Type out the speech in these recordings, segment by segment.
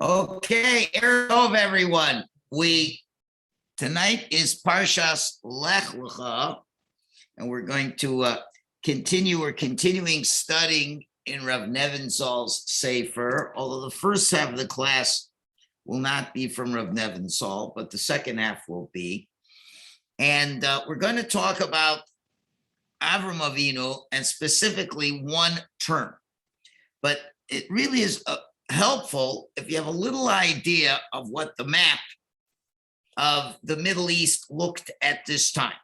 Okay, Erev Tov, everyone. Tonight is Parshas Lecha, and we're going to continue. We're continuing studying in Rav Nebenzahl's Sefer, although the first half of the class will not be from Rav Nebenzahl, but the second half will be. And we're going to talk about Avram Avinu and specifically one term. But it really is helpful if you have a little idea of what the map of the Middle East looked at this time.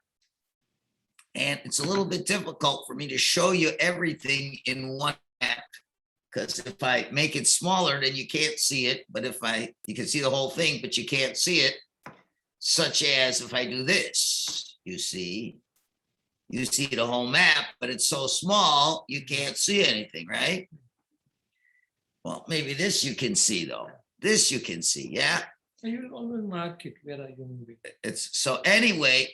And it's a little bit difficult for me to show you everything in one map, because if I make it smaller, then you can't see it. But you can see the whole thing, but you can't see it, such as if I do this, you see the whole map, but it's so small, you can't see anything, right? Well, maybe this you can see, though. This you can see, yeah? You will always mark it where are you moving. So anyway,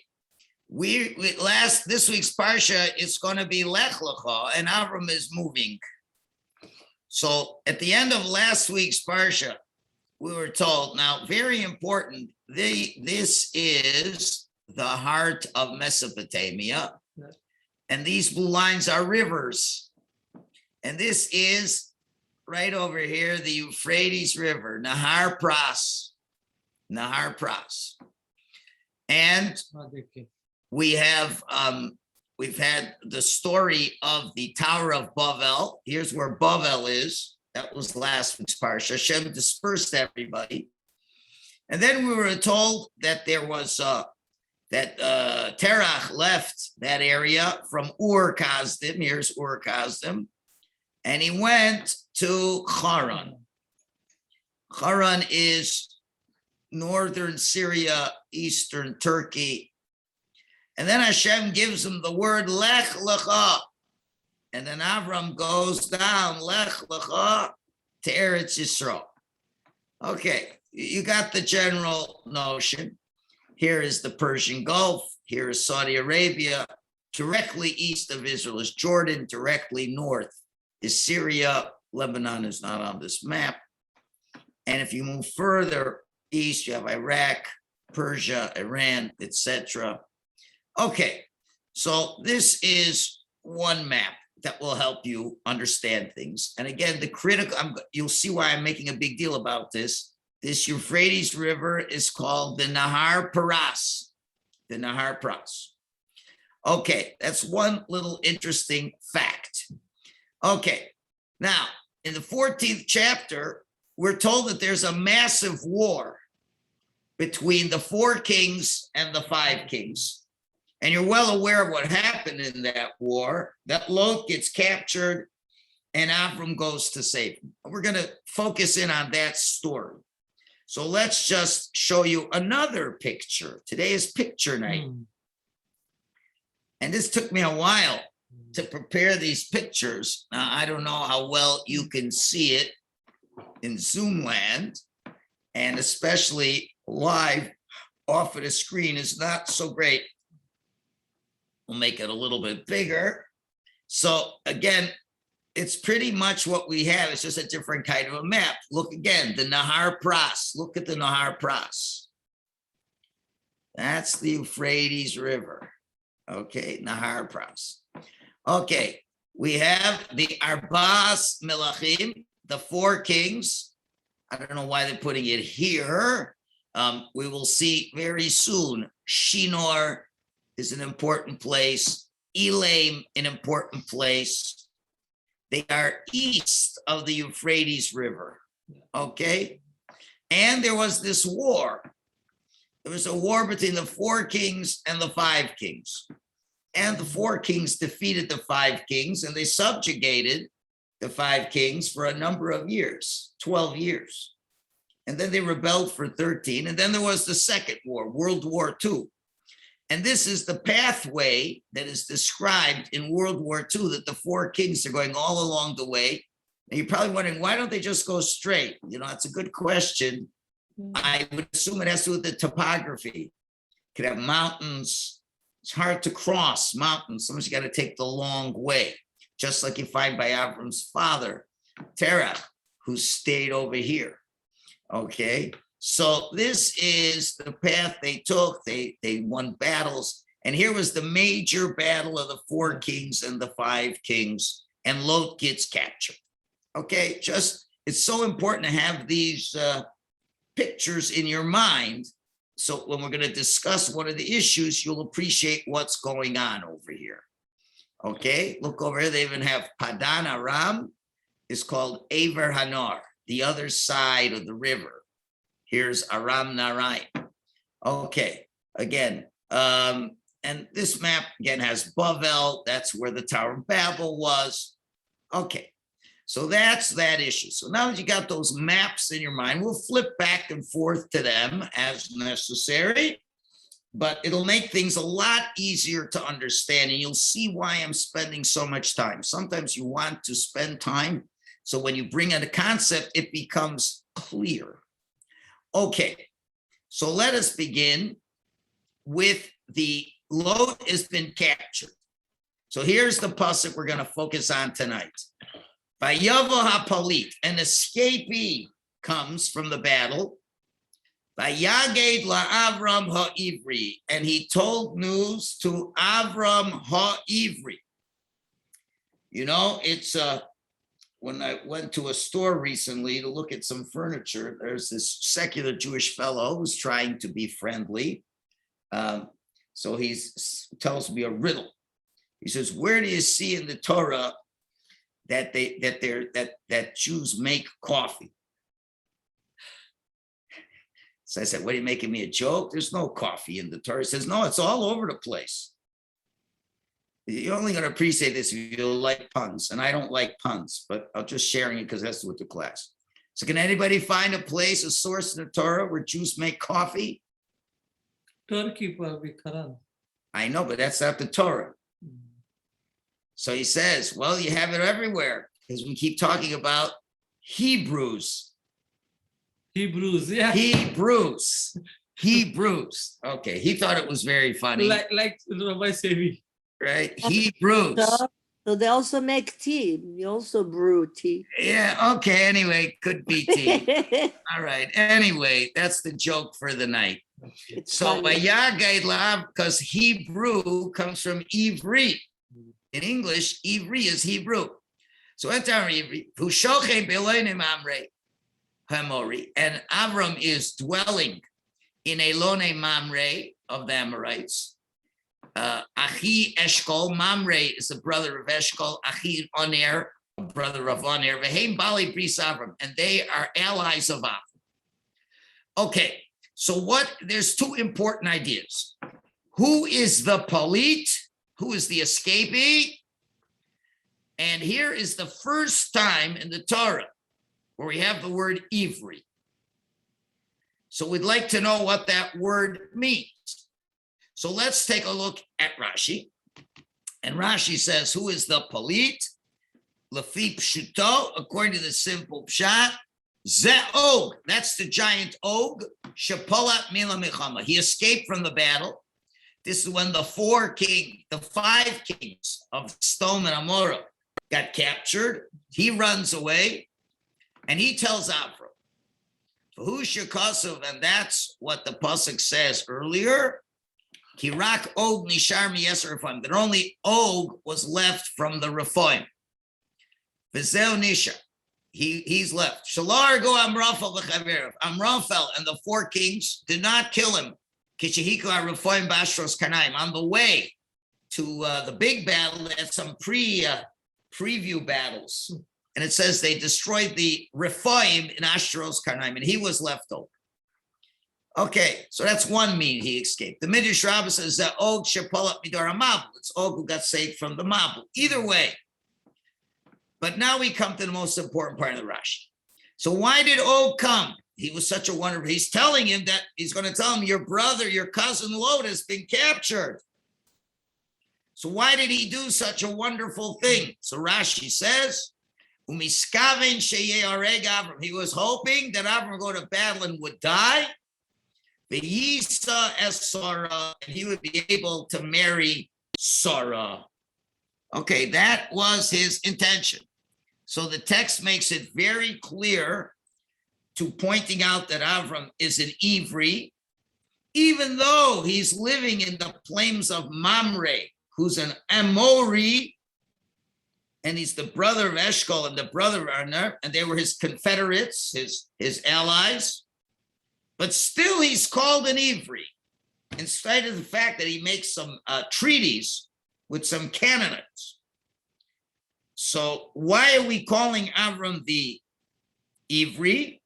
this week's Parsha is going to be Lech, and Avram is moving. So at the end of last week's Parsha, we were told, now very important, this is the heart of Mesopotamia, and these blue lines are rivers, and this is right over here, the Euphrates River, Nahar Pras. And we've had the story of the Tower of Bavel. Here's where Bavel is. That was last week's Parsha. Hashem dispersed everybody. And then we were told that there was, Terach left that area from Ur Kasdim. Here's Ur Kasdim. And he went to Haran. Haran is northern Syria, eastern Turkey. And then Hashem gives him the word Lech Lecha. And then Avram goes down Lech Lecha to Eretz Yisrael. Okay, you got the general notion. Here is the Persian Gulf. Here is Saudi Arabia. Directly east of Israel is Jordan. Directly north is Syria. Lebanon is not on this map. And if you move further east, you have Iraq, Persia, Iran, etc. Okay, so this is one map that will help you understand things. And again, you'll see why I'm making a big deal about this. This Euphrates River is called the Nahar Pras. The Nahar Pras. Okay, that's one little interesting fact. Okay, now in the 14th chapter, we're told that there's a massive war between the 4 kings and the 5 kings. And you're well aware of what happened in that war. That Lot gets captured and Avram goes to save him. We're going to focus in on that story. So let's just show you another picture. Today is picture night. And this took me a while to prepare these pictures. Now, I don't know how well you can see it in Zoom land, and especially live off of the screen is not so great. We'll make it a little bit bigger. So again, it's pretty much what we have. It's just a different kind of a map. Look again, the Nahar Pras. Look at the Nahar Pras. That's the Euphrates River. Okay, Nahar Pras. Okay, we have the Arbas Melachim, the 4 kings. I don't know why they're putting it here. We will see very soon. Shinar is an important place. Elam, an important place. They are east of the Euphrates River, okay? And there was this war. There was a war between the 4 kings and the 5 kings. And the 4 kings defeated the 5 kings, and they subjugated the 5 kings for a number of years, 12 years. And then they rebelled for 13. And then there was the second war, World War II. And this is the pathway that is described in World War II, that the 4 kings are going all along the way. And you're probably wondering, why don't they just go straight? You know, that's a good question. I would assume it has to do with the topography. You could have mountains. It's hard to cross mountains. Sometimes you got to take the long way, just like you find by Avram's father, Terach, who stayed over here. Okay, so this is the path they took. They won battles. And here was the major battle of the 4 kings and the 5 kings, and Lot gets captured. Okay, just it's so important to have these pictures in your mind. So when we're going to discuss one of the issues, you'll appreciate what's going on over here. Okay, look over here. They even have Padan Aram is called Aver Hanar, the other side of the river. Here's Aram Naraim. Okay, again, and this map again has Bavel. That's where the Tower of Babel was. Okay, so that's that issue. So now that you got those maps in your mind, we'll flip back and forth to them as necessary, but it'll make things a lot easier to understand, and you'll see why I'm spending so much time. Sometimes you want to spend time, so when you bring in a concept, it becomes clear. Okay, so let us begin with the Lot has been captured. So here's the pasuk we're going to focus on tonight. Vayavo hapalit, an escapee comes from the battle. Vayaged la'Avram ha'Ivri, and he told news to Avram ha'Ivri. You know, it's when I went to a store recently to look at some furniture, there's this secular Jewish fellow who's trying to be friendly. So he tells me a riddle. He says, "Where do you see in the Torah that Jews make coffee?" So I said, "What, are you making me a joke? There's no coffee in the Torah." He says, "No, it's all over the place. You're only going to appreciate this if you like puns, and I don't like puns, but I'm just sharing it because that's with the class." So can anybody find a place, a source in the Torah where Jews make coffee? Turkey Quran. I know, but that's not the Torah. So he says, well, you have it everywhere because we keep talking about Hebrews. Hebrews, yeah. Hebrews. Okay, he thought it was very funny. Like Rabbi Sevi. Right? Hebrews. So they also make tea. You also brew tea. Yeah, okay, anyway, could be tea. All right, anyway, that's the joke for the night. So because Hebrew comes from Ivri. In English, Ivri is Hebrew. So it's our Ivri. And Avram is dwelling in Elone Mamre of the Amorites. Achi Eshkol, Mamre is the brother of Eshkol. Achi Oner, a brother of Oner. Vehem Bali Bris Avram, and they are allies of Avram. Okay. So there's 2 important ideas. Who is the palit? Who is the escapee? And here is the first time in the Torah where we have the word Ivri. So we'd like to know what that word means. So let's take a look at Rashi. And Rashi says, who is the palit? Lefi pshuto, according to the simple pshat, Ze Og, that's the giant Og, Shapolat Mila Milchama. He escaped from the battle. This is when the 5 kings of Sodom and Amorah got captured. He runs away and he tells Avram, and that's what the pasuk says earlier. Kirak Og Nishar Miyeser Rephaim, that only Og was left from the Rephaim. V'zeu Nisha. He's left. Shalar go Amraphel v'chaverev. Amraphel and the 4 kings did not kill him. Kishehiku Rephaim Bashros Kanaim. On the way to the big battle, they had some preview battles, and it says they destroyed the Rephaim in Ashtaroth Kanaim, and he was left over. Okay, so that's one mean he escaped. The Midrash Rabbah says that Og Shepalat Midar Mabul. It's Og who got saved from the Mabul. Either way. But now we come to the most important part of the Rashi. So why did Og come? He was such a wonderful, he's telling him that he's going to tell him your brother, your cousin Lot has been captured. So why did he do such a wonderful thing? So Rashi says, Umiskaven sheyeh areg Avram. He was hoping that Avram would go to battle and would die. V'yisa es Sarah, and he would be able to marry Sarah. Okay, that was his intention. So the text makes it very clear to pointing out that Avram is an Ivri, even though he's living in the plains of Mamre, who's an Amori, and he's the brother of Eshkol and the brother of Arner, and they were his confederates, his allies. But still he's called an Ivri, in spite of the fact that he makes some treaties with some Canaanites. So why are we calling Avram the Ivri?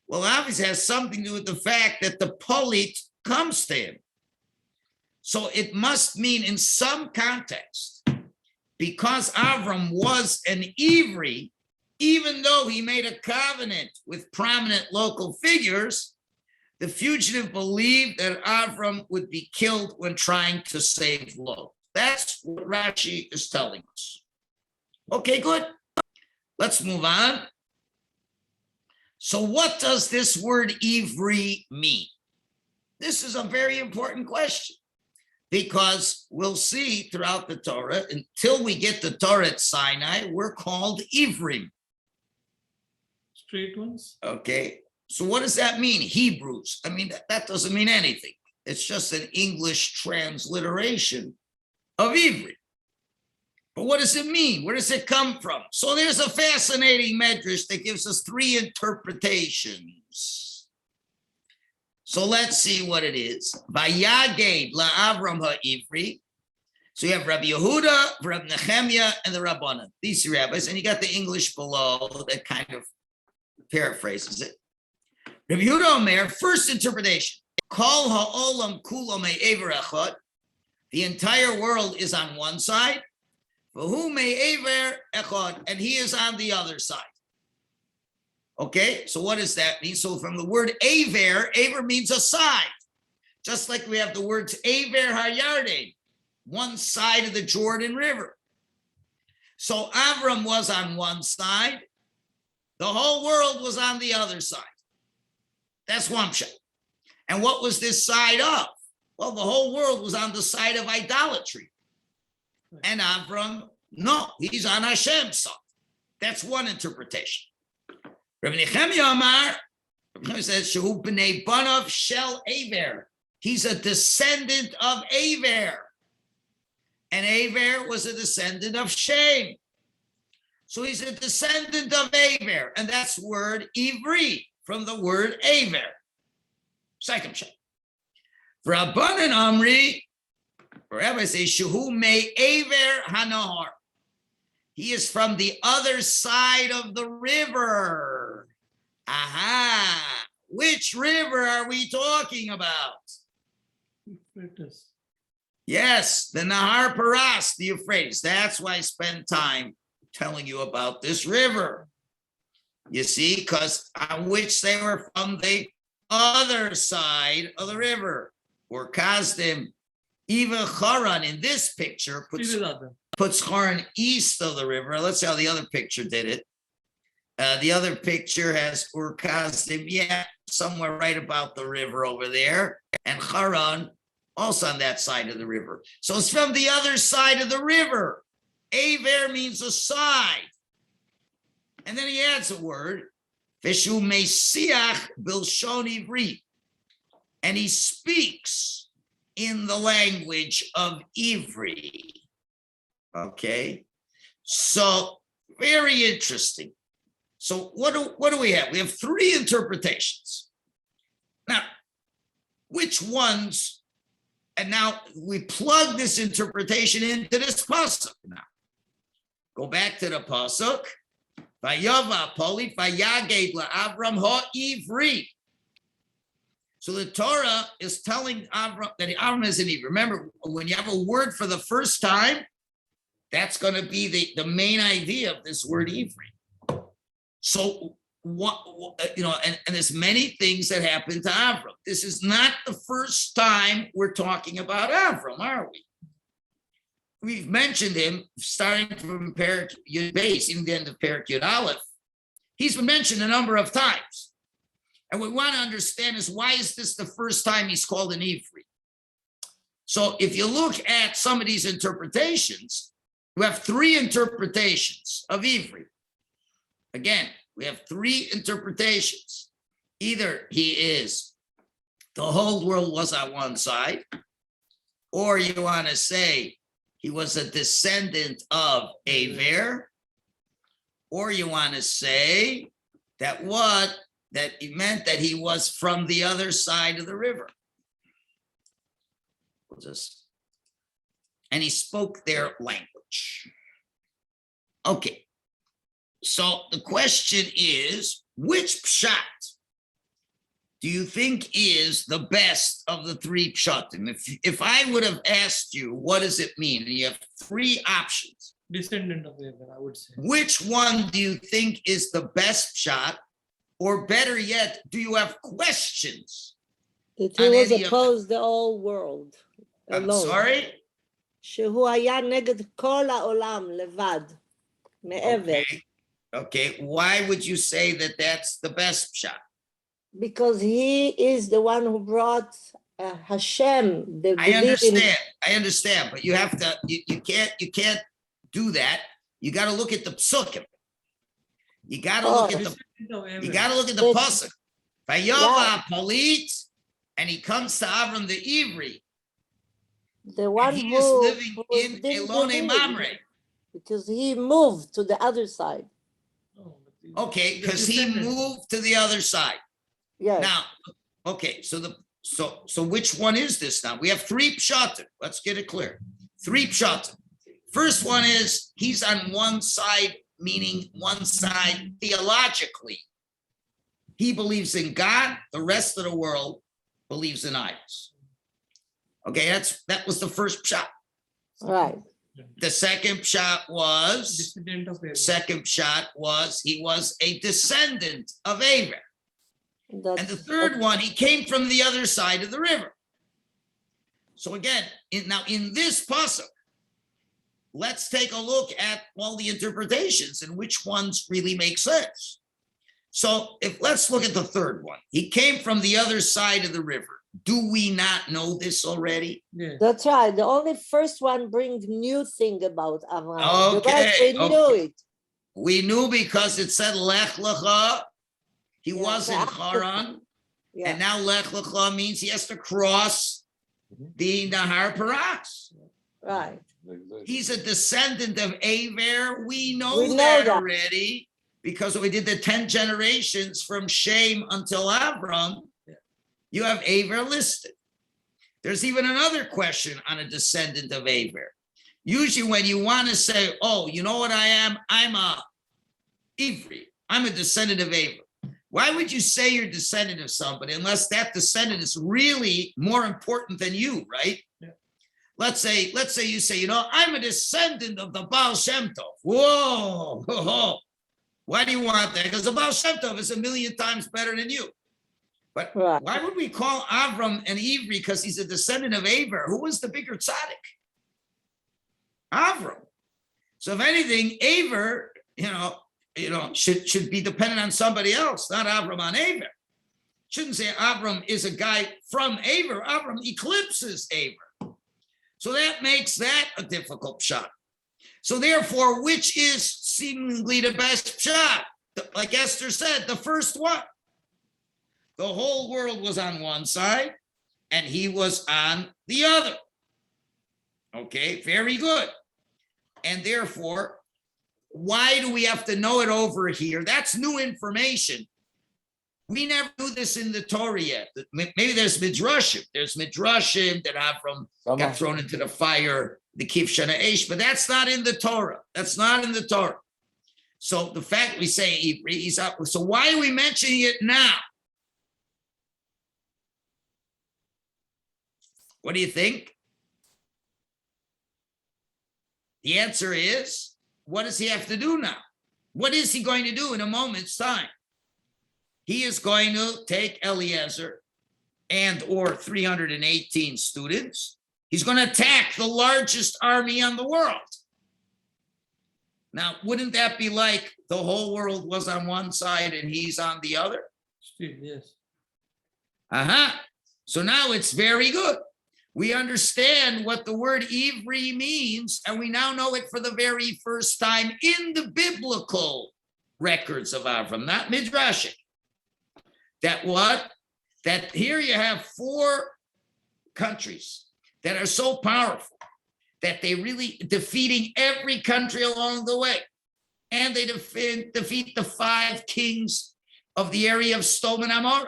Well, obviously it has something to do with the fact that the Polit comes to him. So it must mean in some context, because Avram was an Ivri, even though he made a covenant with prominent local figures, the fugitive believed that Avram would be killed when trying to save Lot. That's what Rashi is telling us. Okay, good. Let's move on. So what does this word Ivri mean? This is a very important question, because we'll see throughout the Torah, until we get the Torah at Sinai, we're called Ivrim. Straight ones. Okay, so what does that mean? Hebrews. I mean, that doesn't mean anything. It's just an English transliteration of Ivri. But what does it mean? Where does it come from? So there's a fascinating medrash that gives us three interpretations. So let's see what it is. Vayaged la'Avram ha'Ivri. So you have Rabbi Yehuda, Rabbi Nehemiah, and the Rabbanan. These three rabbis, and you got the English below that kind of paraphrases it. Rabbi Yehuda Omer, first interpretation. Kol ha'olam kulo me'ever echad. The entire world is on one side. V'hu me'ever echad, and he is on the other side. Okay, so what does that mean? So from the word aver means a side. Just like we have the words aver hayarden, one side of the Jordan River. So Avram was on one side. The whole world was on the other side. That's one shot. And what was this side of? Well, the whole world was on the side of idolatry. And Avram, no, he's on Hashem's side. That's one interpretation. Rabbi Nehemiah Amar, Rabbi says, Shehu b'nei banav shel Aver. He's a descendant of Aver. And Aver was a descendant of Shem. So he's a descendant of Aver. And that's word Ivri, from the word Aver. Second shot. Rabbanan Amri, Rabbi says, Shehu me Aver Hanahar. He is from the other side of the river. Aha. Which river are we talking about? Euphrates. Yes, the Nahar Paras, the Euphrates. That's why I spend time telling you about this river. You see, because on which they were from the other side of the river. Or Kazdim, even Charan in this picture puts Charan east of the river. Let's see how the other picture did it. The other picture has Ur Kasdim, somewhere right about the river over there, and Charan also on that side of the river. So it's from the other side of the river. Aver means a side. And then he adds a word, Vishu Mesiach Bilshon Ivri. And he speaks in the language of Ivri. Okay, so very interesting. So what do we have? We have three interpretations. Now, which ones? And now we plug this interpretation into this pasuk. Now, go back to the pasuk. Vayava poli vayaged la'Avram ha'Ivri. So the Torah is telling Avram that Avram is an Ivri. Remember, when you have a word for the first time, that's going to be the main idea of this word Ivri. So what and there's many things that happen to Avram. This is not the first time we're talking about Avram, are we? We've mentioned him starting from Perek Yud Beis, even the end of Perek Yud Aleph. He's been mentioned a number of times. And what we want to understand is, why is this the first time he's called an Ivri? So if you look at some of these interpretations, we have three interpretations of Ivri. Again, we have three interpretations. either he is, the whole world was on one side, or you want to say he was a descendant of Ivri, or you want to say that it meant that he was from the other side of the river. And he spoke their language. Okay. So the question is, which pshat do you think is the best of the three pshatim? If I would have asked you, what does it mean? And you have three options. Descendant of Abraham, I would say. Which one do you think is the best pshat? Or better yet, do you have questions? That he was opposed the whole world. I'm alone. sorry? שהוא היה נגד כל העולם לבד, מעבר. Okay, why would you say that that's the best pshat? Because he is the one who brought Hashem. I understand, but you have to, you can't do that. You got to look at the psukim. You got to look at the pasuk. Vayova Palit, and he comes to Avram the Ivri. The one he is living in Elone Mamre. Because he moved to the other side. Okay, because he moved to the other side. Yes. Now, okay, so which one is this now? We have three pshatim. Let's get it clear. Three pshatim. First one is he's on one side, meaning one side theologically. He believes in God. The rest of the world believes in idols. Okay, that was the first pshat. Right. The second pshat was he was a descendant of Ivri. And the third one, he came from the other side of the river. So again, in this pasuk, let's take a look at all the interpretations and which ones really make sense. So let's look at the third one. He came from the other side of the river. Do we not know this already? Yeah. That's right. The only first one brings new thing about Avraham. Okay, we knew it. We knew because it said Lech Lecha. He was in Haran. Yeah. And now Lech Lecha means he has to cross the Nahar Paras. Right. He's a descendant of Aver. We know that already because we did the 10 generations from Shem until Abram. You have Aver listed. There's even another question on a descendant of Aver. Usually when you want to say, oh, you know what I am? I'm a Ivri. I'm a descendant of Aver. Why would you say you're a descendant of somebody unless that descendant is really more important than you, right? Yeah. Let's say you say, you know, I'm a descendant of the Baal Shem Tov. Whoa. Why do you want that? Because the Baal Shem Tov is 1,000,000 times better than you. But why would we call Avram an Ivri because he's a descendant of Aver? Who was the bigger tzaddik? Avram. So if anything, Aver, should be dependent on somebody else, not Avram on Aver. Shouldn't say Avram is a guy from Aver. Avram eclipses Aver. So that makes that a difficult shot. So therefore, which is seemingly the best shot? Like Esther said, the first one. The whole world was on one side and he was on the other. Okay, very good. And therefore, why do we have to know it over here? That's new information. We never knew this in the Torah yet. Maybe there's midrashim. There's midrashim that Avram got thrown into the fire, the Kif Shana Eish, but that's not in the Torah. That's not in the Torah. So the fact we say Ivri, he's up. So why are we mentioning it now? What do you think? The answer is, what does he have to do now? What is he going to do in a moment's time? He is going to take Eliezer and or 318 students. He's going to attack the largest army on the world. Now, wouldn't that be like the whole world was on one side and he's on the other? Still, yes. So now it's very good. We understand what the word Ivri means, and we now know it for the very first time in the biblical records of Avram, not Midrashic. that what? That here you have 4 countries that are so powerful that they really defeating every country along the way. And they defeat the 5 kings of the area of Sodom and Amorah.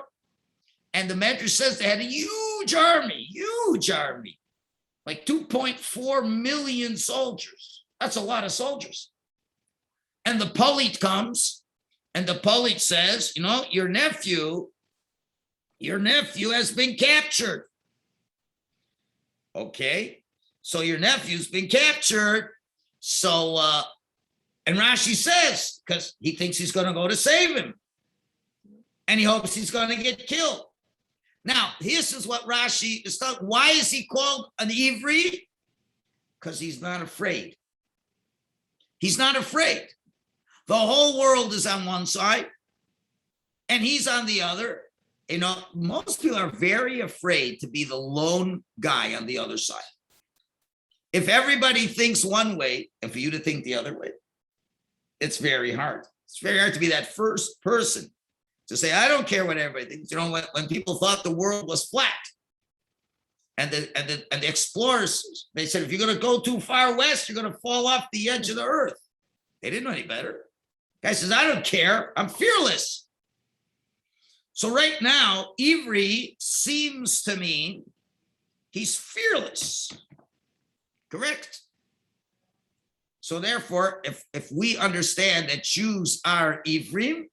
And the Medrash says they had a huge army, like 2.4 million soldiers. That's a lot of soldiers. And the Polit comes, and the Polit says, you know, your nephew has been captured. Okay, so your nephew's been captured. So, and Rashi says, because he thinks he's going to go to save him. And he hopes he's going to get killed. Now, this is what Rashi is talking. Why is he called an Ivri? Because he's not afraid. He's not afraid. The whole world is on one side, and he's on the other. You know, most people are very afraid to be the lone guy on the other side. If everybody thinks one way, and for you to think the other way, it's very hard. It's very hard to be that first person to say, I don't care what everybody thinks. You know, when people thought the world was flat, and the explorers, they said, if you're going to go too far west, you're going to fall off the edge of the earth. They didn't know any better. Guy says, I don't care. I'm fearless. So right now, Ivri seems to mean he's fearless. Correct? So therefore, if we understand that Jews are Ivrim, it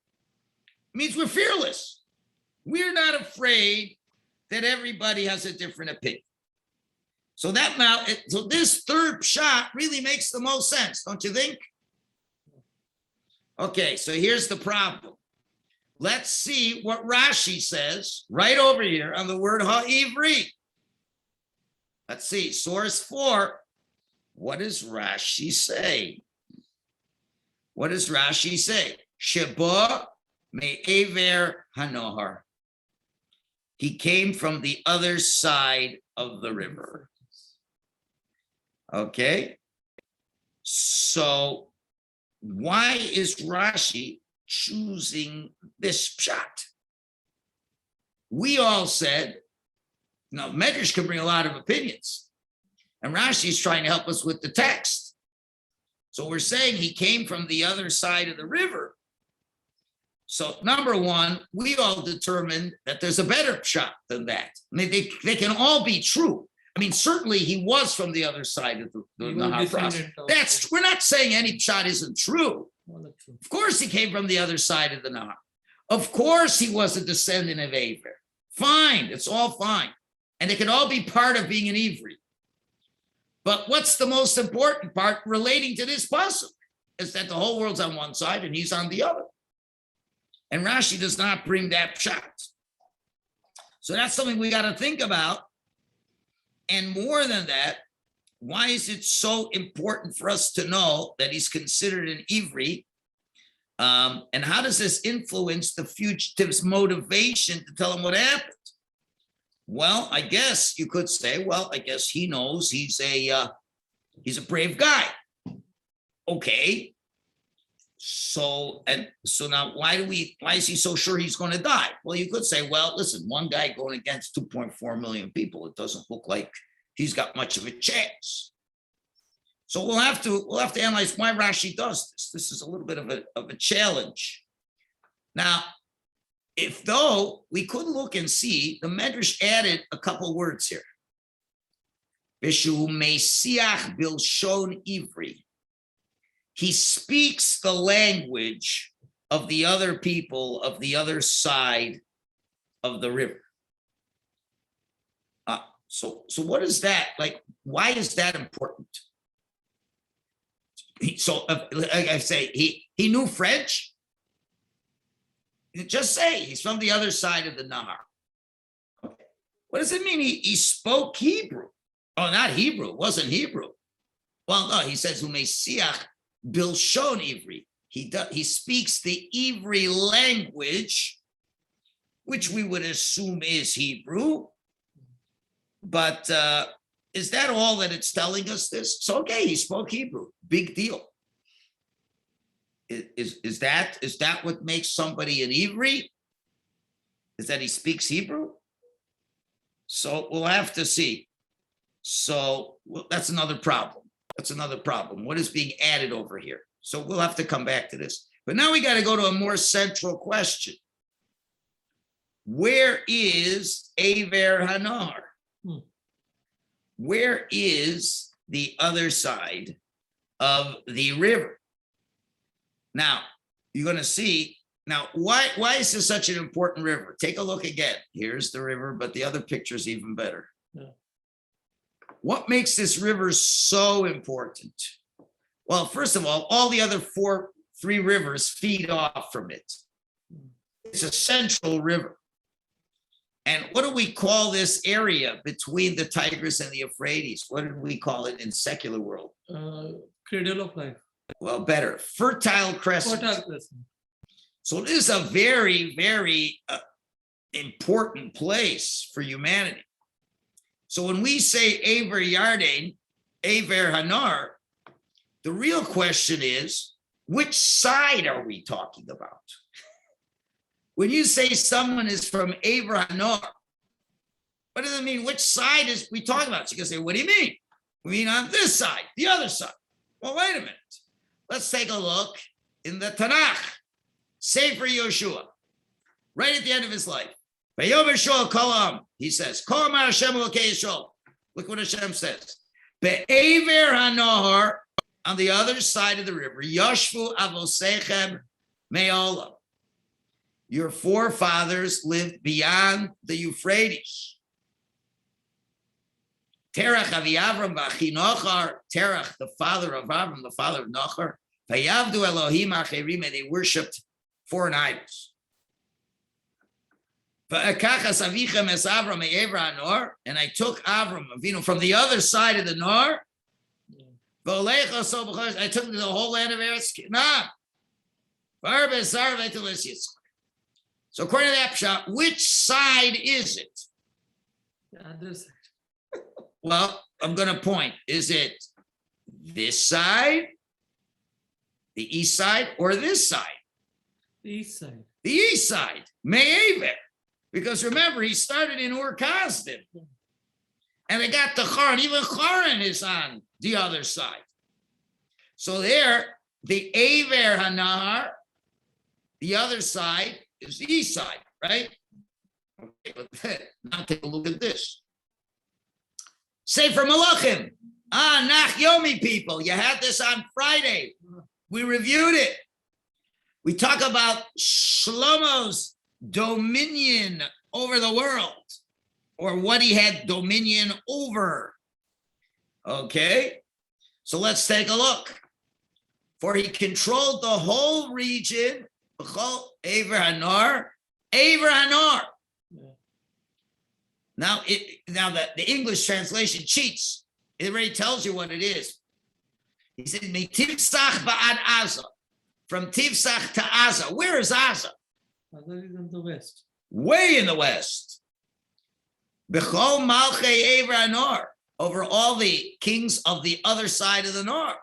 means we're fearless. We're not afraid that everybody has a different opinion. So that now, so this third shot really makes the most sense, don't you think? Okay, so here's the problem. Let's see what Rashi says right over here on the word ha-ivri. Let's see, source 4. What does Rashi say? What does Rashi say? Sheba me'ever hanohar. He came from the other side of the river. Okay. So why is Rashi choosing this pshat? We all said, now Medrash can bring a lot of opinions, and Rashi is trying to help us with the text. So we're saying he came from the other side of the river. So number one, we all determined that there's a better pshat than that. I mean, they can all be true. I mean, certainly he was from the other side of the Nahar process. That's, we're not saying any pshat isn't true. Of course he came from the other side of the Nahar. Of course he was a descendant of Ivri. Fine, it's all fine. And it can all be part of being an Ivri. But what's the most important part relating to this pasuk is that the whole world's on one side and he's on the other. And Rashi does not bring that pshat. So that's something we got to think about. And more than that, why is it so important for us to know that he's considered an Ivri? And how does this influence the fugitive's motivation to tell him what happened? Well, I guess you could say, well, I guess he knows he's a brave guy. Okay. So now why is he so sure he's going to die? Well, you could say, well, listen, one guy going against 2.4 million people, it doesn't look like he's got much of a chance. So we'll have to analyze why Rashi does this. This is a little bit of a challenge. Now, if though we could look and see, the Medrash added a couple words here. Bishu Mesiach Bilshon Ivri. He speaks the language of the other people of the other side of the river. So what is that? Like, why is that important? Like I say, he knew French. Just say he's from the other side of the Nahar. Okay. What does it mean? He spoke Hebrew. Oh, not Hebrew. It wasn't Hebrew. Well, no, he says Umesiach Bilshon Ivri. He speaks the Ivri language, which we would assume is Hebrew. But is that all that it's telling us this? So, okay, he spoke Hebrew. Big deal. Is that what makes somebody an Ivri? is that he speaks Hebrew. So we'll have to see. So that's another problem. That's another problem. What is being added over here? So we'll have to come back to this. But now we got to go to a more central question. Where is Aver Hanar? Where is the other side of the river? Now, you're going to see, now, why is this such an important river? Take a look again. Here's the river, but the other picture is even better. Yeah. What makes this river so important? Well, first of all the other three rivers feed off from it. It's a central river. And what do we call this area between the Tigris and the Euphrates? What did we call it in secular world? Cradle of life. Well, better, Fertile Crescent. Fertile crescent. So it is a very, very important place for humanity. So when we say Aver Yarden, Aver Hanar, the real question is, which side are we talking about? When you say someone is from Aver Hanar, what does it mean? Which side is we talking about? So you can say, what do you mean? We mean on this side, the other side. Well, wait a minute. Let's take a look in the Tanakh. Sefer Yoshua, right at the end of his life. He says, look what Hashem says. Be'ever hanahar, on the other side of the river, Yashvu avosechem me'olam. Your forefathers lived beyond the Euphrates. Terach avi Avram v'achi Nochar, Terach, the father of Avram, the father of Nochar, vayavdu Elohim acherim, and they worshipped foreign idols. And I took Avram Avinu from the other side of the Nor. I took him to the whole land of Eretz Canaan. So according to that pshat, which side is it? The other side. Well, I'm going to point. Is it this side, the east side, or this side? The east side. The east side, Me'ever. Because remember, he started in Ur Kasdim. And they got to Charan. Even Charan is on the other side. So there, the Aver Hanahar, the other side is the east side, right? Okay, now take a look at this. Sefer Malachim. Nach Yomi people. You had this on Friday. We reviewed it. We talk about Shlomo's dominion over the world, or what he had dominion over. Okay, so let's take a look. For he controlled the whole region, Aver Hanar. Now, the English translation cheats. It already tells you what it is. He said, Tivsach ba'ad Aza, from Tivsach to Aza. Where is Aza? Other is in the west. Way in the west. B'chol malchei Aver Hanor, over all the kings of the other side of the Nor.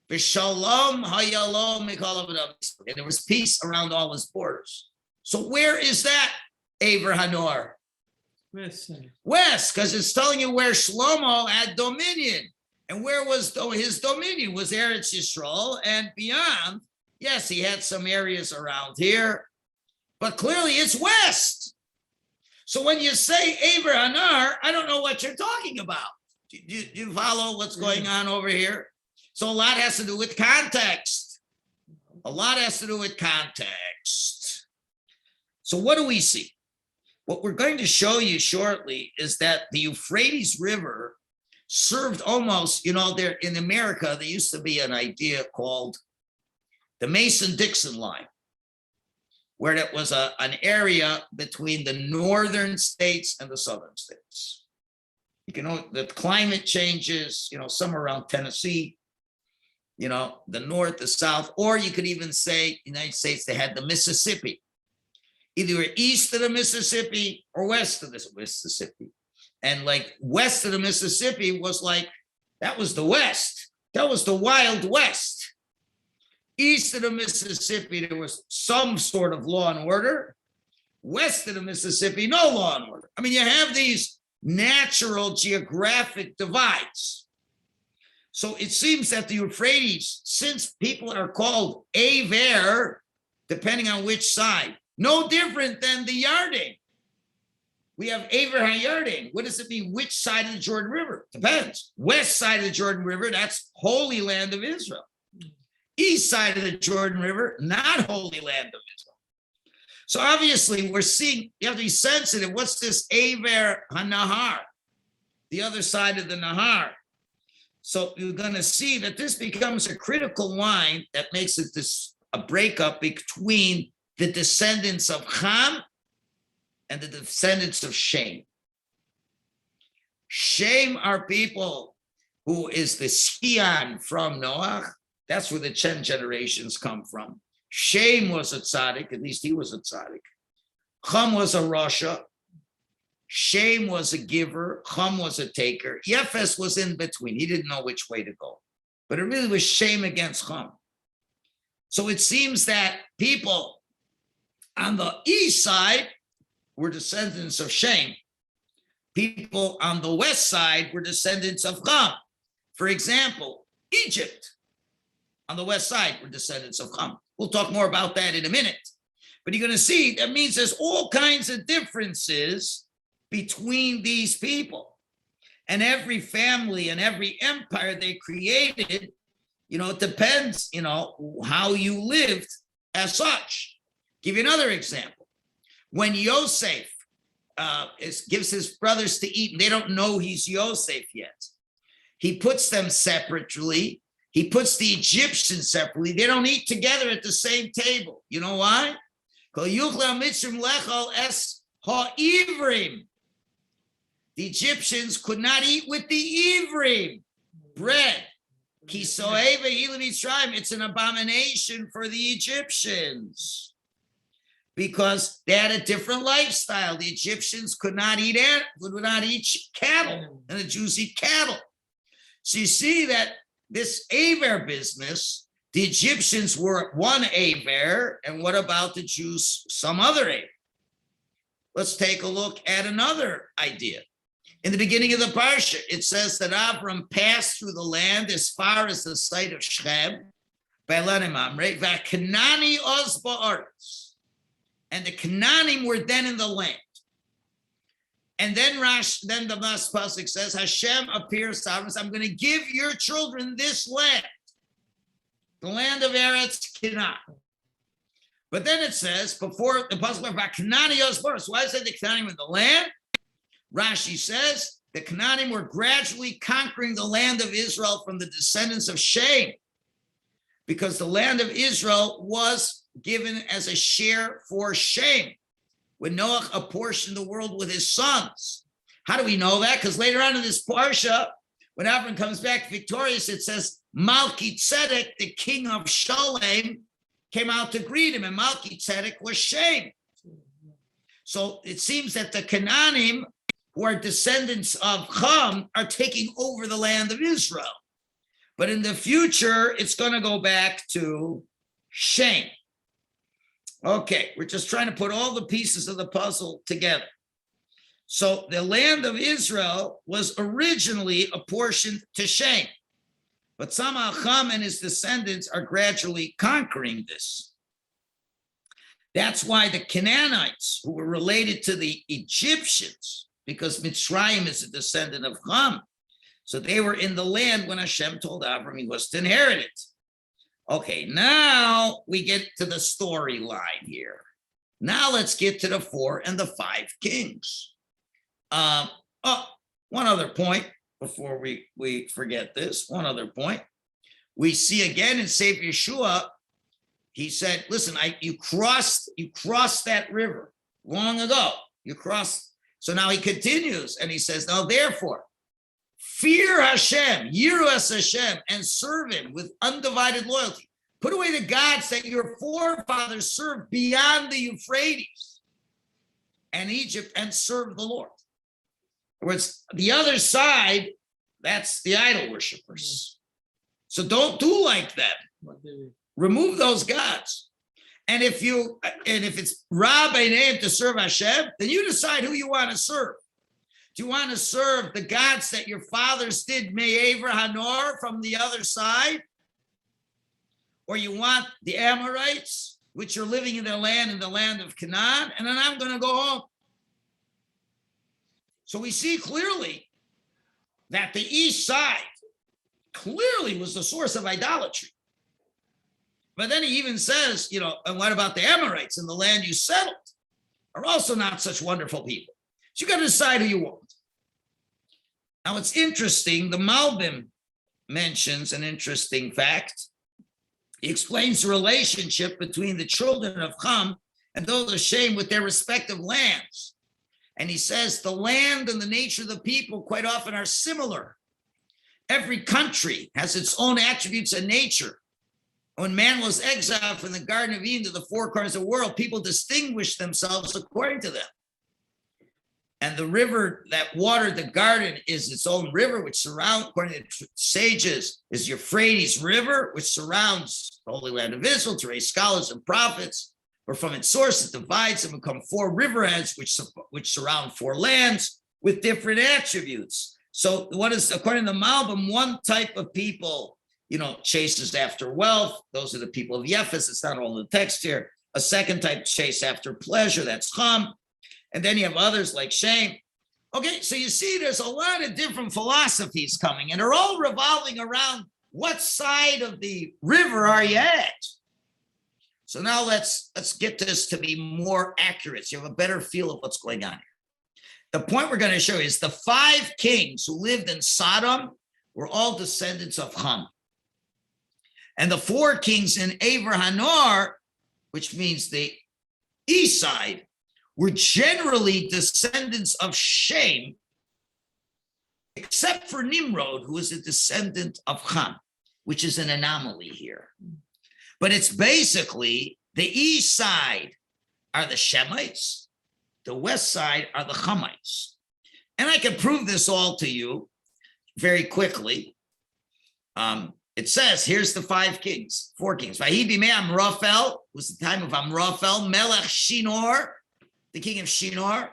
B'shalom hayalom mikol avadam. And there was peace around all his borders. So where is that Aver Hanor? West side. West, because it's telling you where Shlomo had dominion. And where was his dominion? Was Eretz Yisrael and beyond. Yes, he had some areas around here, but clearly it's west. So when you say Aver Hanar, I don't know what you're talking about. Do you follow what's going on over here? So a lot has to do with context. A lot has to do with context. So what do we see? What we're going to show you shortly is that the Euphrates River served almost, there in America, there used to be an idea called the Mason-Dixon line, where it was an area between the northern states and the southern states. The climate changes, somewhere around Tennessee, the north, the south, or you could even say, United States, they had the Mississippi, either east of the Mississippi or west of the Mississippi. And like west of the Mississippi was that was the West. That was the Wild West. East of the Mississippi, there was some sort of law and order. west of the Mississippi, no law and order. I mean, you have these natural geographic divides. So it seems that the Euphrates, since people are called Aver, depending on which side, no different than the Yarden. We have Aver HaYarden. What does it mean? Which side of the Jordan River? Depends. West side of the Jordan River, that's Holy Land of Israel. East side of the Jordan River, not Holy Land of Israel. So obviously we're seeing, you have to be sensitive. What's this Aver HaNahar? The other side of the Nahar. So you're going to see that this becomes a critical line that makes it a breakup between the descendants of Ham and the descendants of Shem. Shem are people who is the Skian from Noach. That's where the 10 generations come from. Shem was a tzaddik, at least he was a tzaddik. Ham was a rasha. Shem was a giver. Ham was a taker. Yefes was in between. He didn't know which way to go. But it really was Shem against Ham. So it seems that people on the east side were descendants of Shem. People on the west side were descendants of Ham. For example, Egypt on the west side were descendants of Ham. We'll talk more about that in a minute. But you're going to see that means there's all kinds of differences between these people. And every family and every empire they created, it depends, how you lived as such. Give you another example. When Yosef gives his brothers to eat, and they don't know he's Yosef yet, he puts them separately. He puts the Egyptians separately. They don't eat together at the same table. You know why? The Egyptians could not eat with the Ivri bread. It's an abomination for the Egyptians because they had a different lifestyle. The Egyptians would not eat cattle, and the Jews eat cattle. So you see that this Aver business, the Egyptians were one Aver, and what about the Jews, some other Aver? Let's take a look at another idea. In the beginning of the Parsha, it says that Abram passed through the land as far as the site of Shechem, and the Canaanim were then in the land. And then the last pasuk says, Hashem appears to Abram, I'm going to give your children this land, the land of Eretz Canaan. But then it says, before the pasuk about Canaan Osboros, why is it the Canaanim in the land? Rashi says the Canaanim were gradually conquering the land of Israel from the descendants of Shem, because the land of Israel was given as a share for Shem when Noach apportioned the world with his sons. How do we know that? Because later on in this Parsha, when Avram comes back victorious, it says Melchizedek, the king of Shalem, came out to greet him, and Melchizedek was Shem. So it seems that the Canaanim, who are descendants of Ham, are taking over the land of Israel. But in the future, it's going to go back to Shem. Okay, we're just trying to put all the pieces of the puzzle together. So the land of Israel was originally apportioned to Shem, but somehow Ham and his descendants are gradually conquering this. That's why the Canaanites, who were related to the Egyptians, because Mitzrayim is a descendant of Ham, so they were in the land when Hashem told Abram he was to inherit it. Okay, now we get to the storyline here. Now let's get to the 4 and the 5 kings. One other point before we forget this. One other point. We see again in Sefer Yeshua, he said, listen, you crossed that river long ago. You crossed. So now he continues and he says, now therefore, fear Hashem, Yiras Hashem, and serve him with undivided loyalty. Put away the gods that your forefathers served beyond the Euphrates and Egypt, and serve the Lord. In other words, the other side, that's the idol worshipers. So don't do like that. Remove those gods. And if it's Ra b'neihem to serve Hashem, then you decide who you want to serve. Do you want to serve the gods that your fathers did, Me'ever Hanor, from the other side? Or you want the Amorites, which are living in the land of Canaan, and then I'm going to go home. So we see clearly that the east side clearly was the source of idolatry. But then he even says, and what about the Amorites in the land you settled? Are also not such wonderful people. So you got to decide who you want. Now it's interesting, the Malbim mentions an interesting fact. He explains the relationship between the children of Ham and those of Shem with their respective lands. And he says the land and the nature of the people quite often are similar. Every country has its own attributes and nature. When man was exiled from the Garden of Eden to the four corners of the world, people distinguished themselves according to them. And the river that watered the garden is its own river, which surrounds, according to sages, is Euphrates River, which surrounds the Holy Land of Israel to raise scholars and prophets. Or from its source, it divides and become four riverheads, which surround four lands with different attributes. So what is, according to Malbim, one type of people, chases after wealth. Those are the people of Yefes. It's not all in the text here. A second type chase after pleasure. That's Ham. And then you have others like Shem. Okay, so you see there's a lot of different philosophies coming, and they're all revolving around what side of the river are you at? So now let's get this to be more accurate, so you have a better feel of what's going on here. The point we're going to show you is the 5 kings who lived in Sodom were all descendants of Ham. And the 4 kings in Aver Hanor, which means the east side, were generally descendants of Shem, except for Nimrod, who is a descendant of Ham, which is an anomaly here. But it's basically the east side are the Shemites, the west side are the Hamites. And I can prove this all to you very quickly. It says, here's the 4 kings. Vahi bimei Amraphel, was the time of Amraphel, Melech Shinor, the king of Shinar,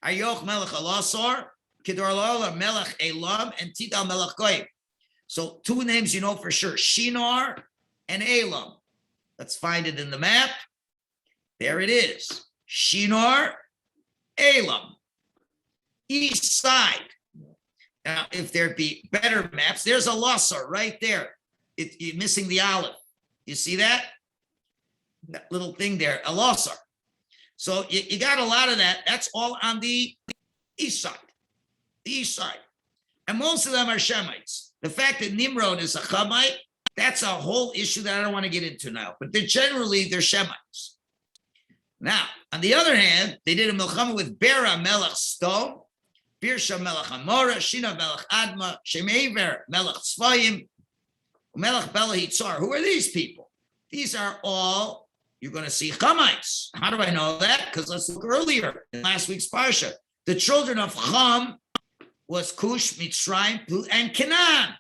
Arioch Melech Elasar, Kedorlaomer Melech Elam, and Tidal Melech Goyim. So 2 names you know for sure, Shinar and Elam. Let's find it in the map. There it is. Shinar, Elam, east side. Now, if there be better maps, there's Elasar right there. You're missing the olive. You see that? That little thing there, Elasar. So you got a lot of that. That's all on the east side. The east side. And most of them are Shemites. The fact that Nimrod is a Hamite, that's a whole issue that I don't want to get into now. But they're Shemites. Now, on the other hand, they did a milchama with Bera Melech Stone, Birsha Melech Amora, Shina Melech Adma, Shemever Melech Tzvayim, Melech Bela Hitzar. Who are these people? These are all, you're going to see Hamites. How do I know that? Because let's look earlier in last week's Parsha. The children of Ham was Cush, Mitzrayim, and Canaan.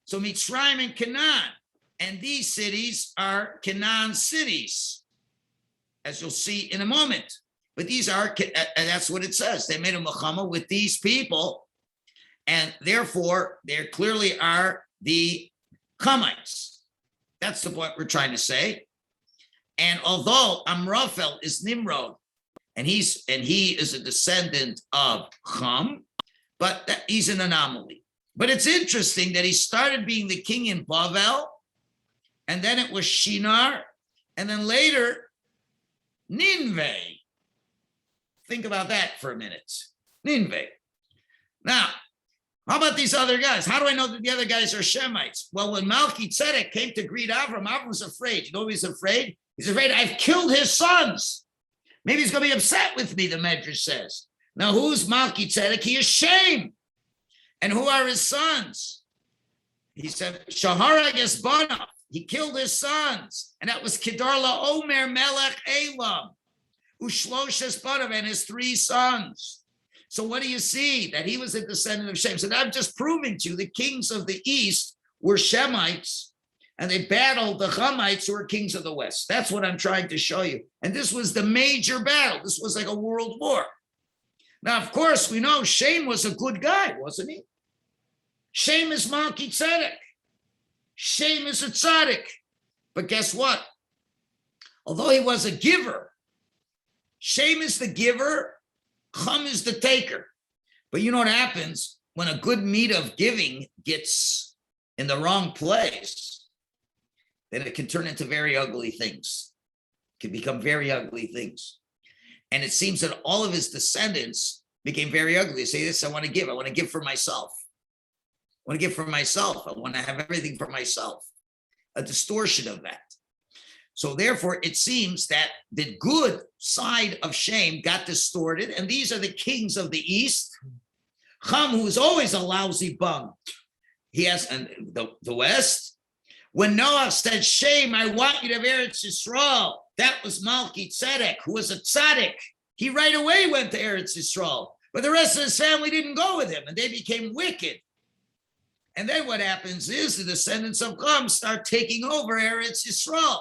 So Mitzrayim and Canaan. And these cities are Canaan cities, as you'll see in a moment. But these are, and that's what it says. They made a milchama with these people, and therefore, there clearly are the Hamites. That's the point we're trying to say. And although Amraphel is Nimrod, and he is a descendant of Ham, but he's an anomaly. But it's interesting that he started being the king in Bavel, and then it was Shinar, and then later Nineveh. Think about that for a minute. Nineveh. Now, how about these other guys? How do I know that the other guys are Shemites? Well, when Melchizedek came to greet Avram, Avram was afraid. You know he's afraid? He's afraid I've killed his sons. Maybe he's going to be upset with me, the Medrash says. Now, who's Melchizedek? He is Shem. And who are his sons? He said, Shahara Gesbana. He killed his sons. And that was Kedarla Omer Melech Elam. Ushlosh Esbanav and his 3 sons. So what do you see? That he was a descendant of Shem. So I'm just proving to you the kings of the east were Shemites, and they battled the Hamites, who were kings of the west. That's what I'm trying to show you. And this was the major battle. This was like a world war. Now, of course, we know Shem was a good guy, wasn't he? Shem is Malki Tzedek. Shem is a tzaddik. But guess what? Although he was a giver, Shem is the giver, Chum is the taker. But you know what happens when a good meat of giving gets in the wrong place? Then it can turn into very ugly things. It can become very ugly things. And it seems that all of his descendants became very ugly. They say this, I want to give. I want to give for myself. I want to give for myself. I want to have everything for myself. A distortion of that. So therefore, it seems that the good side of Shem got distorted. And these are the kings of the east. Chum, who is always a lousy bum. He has the west. When Noah said, Shem, I want you to have Eretz Yisrael, that was Malki Tzedek, who was a tzaddik. He right away went to Eretz Yisrael, but the rest of his family didn't go with him, and they became wicked. And then what happens is the descendants of Chum start taking over Eretz Yisrael.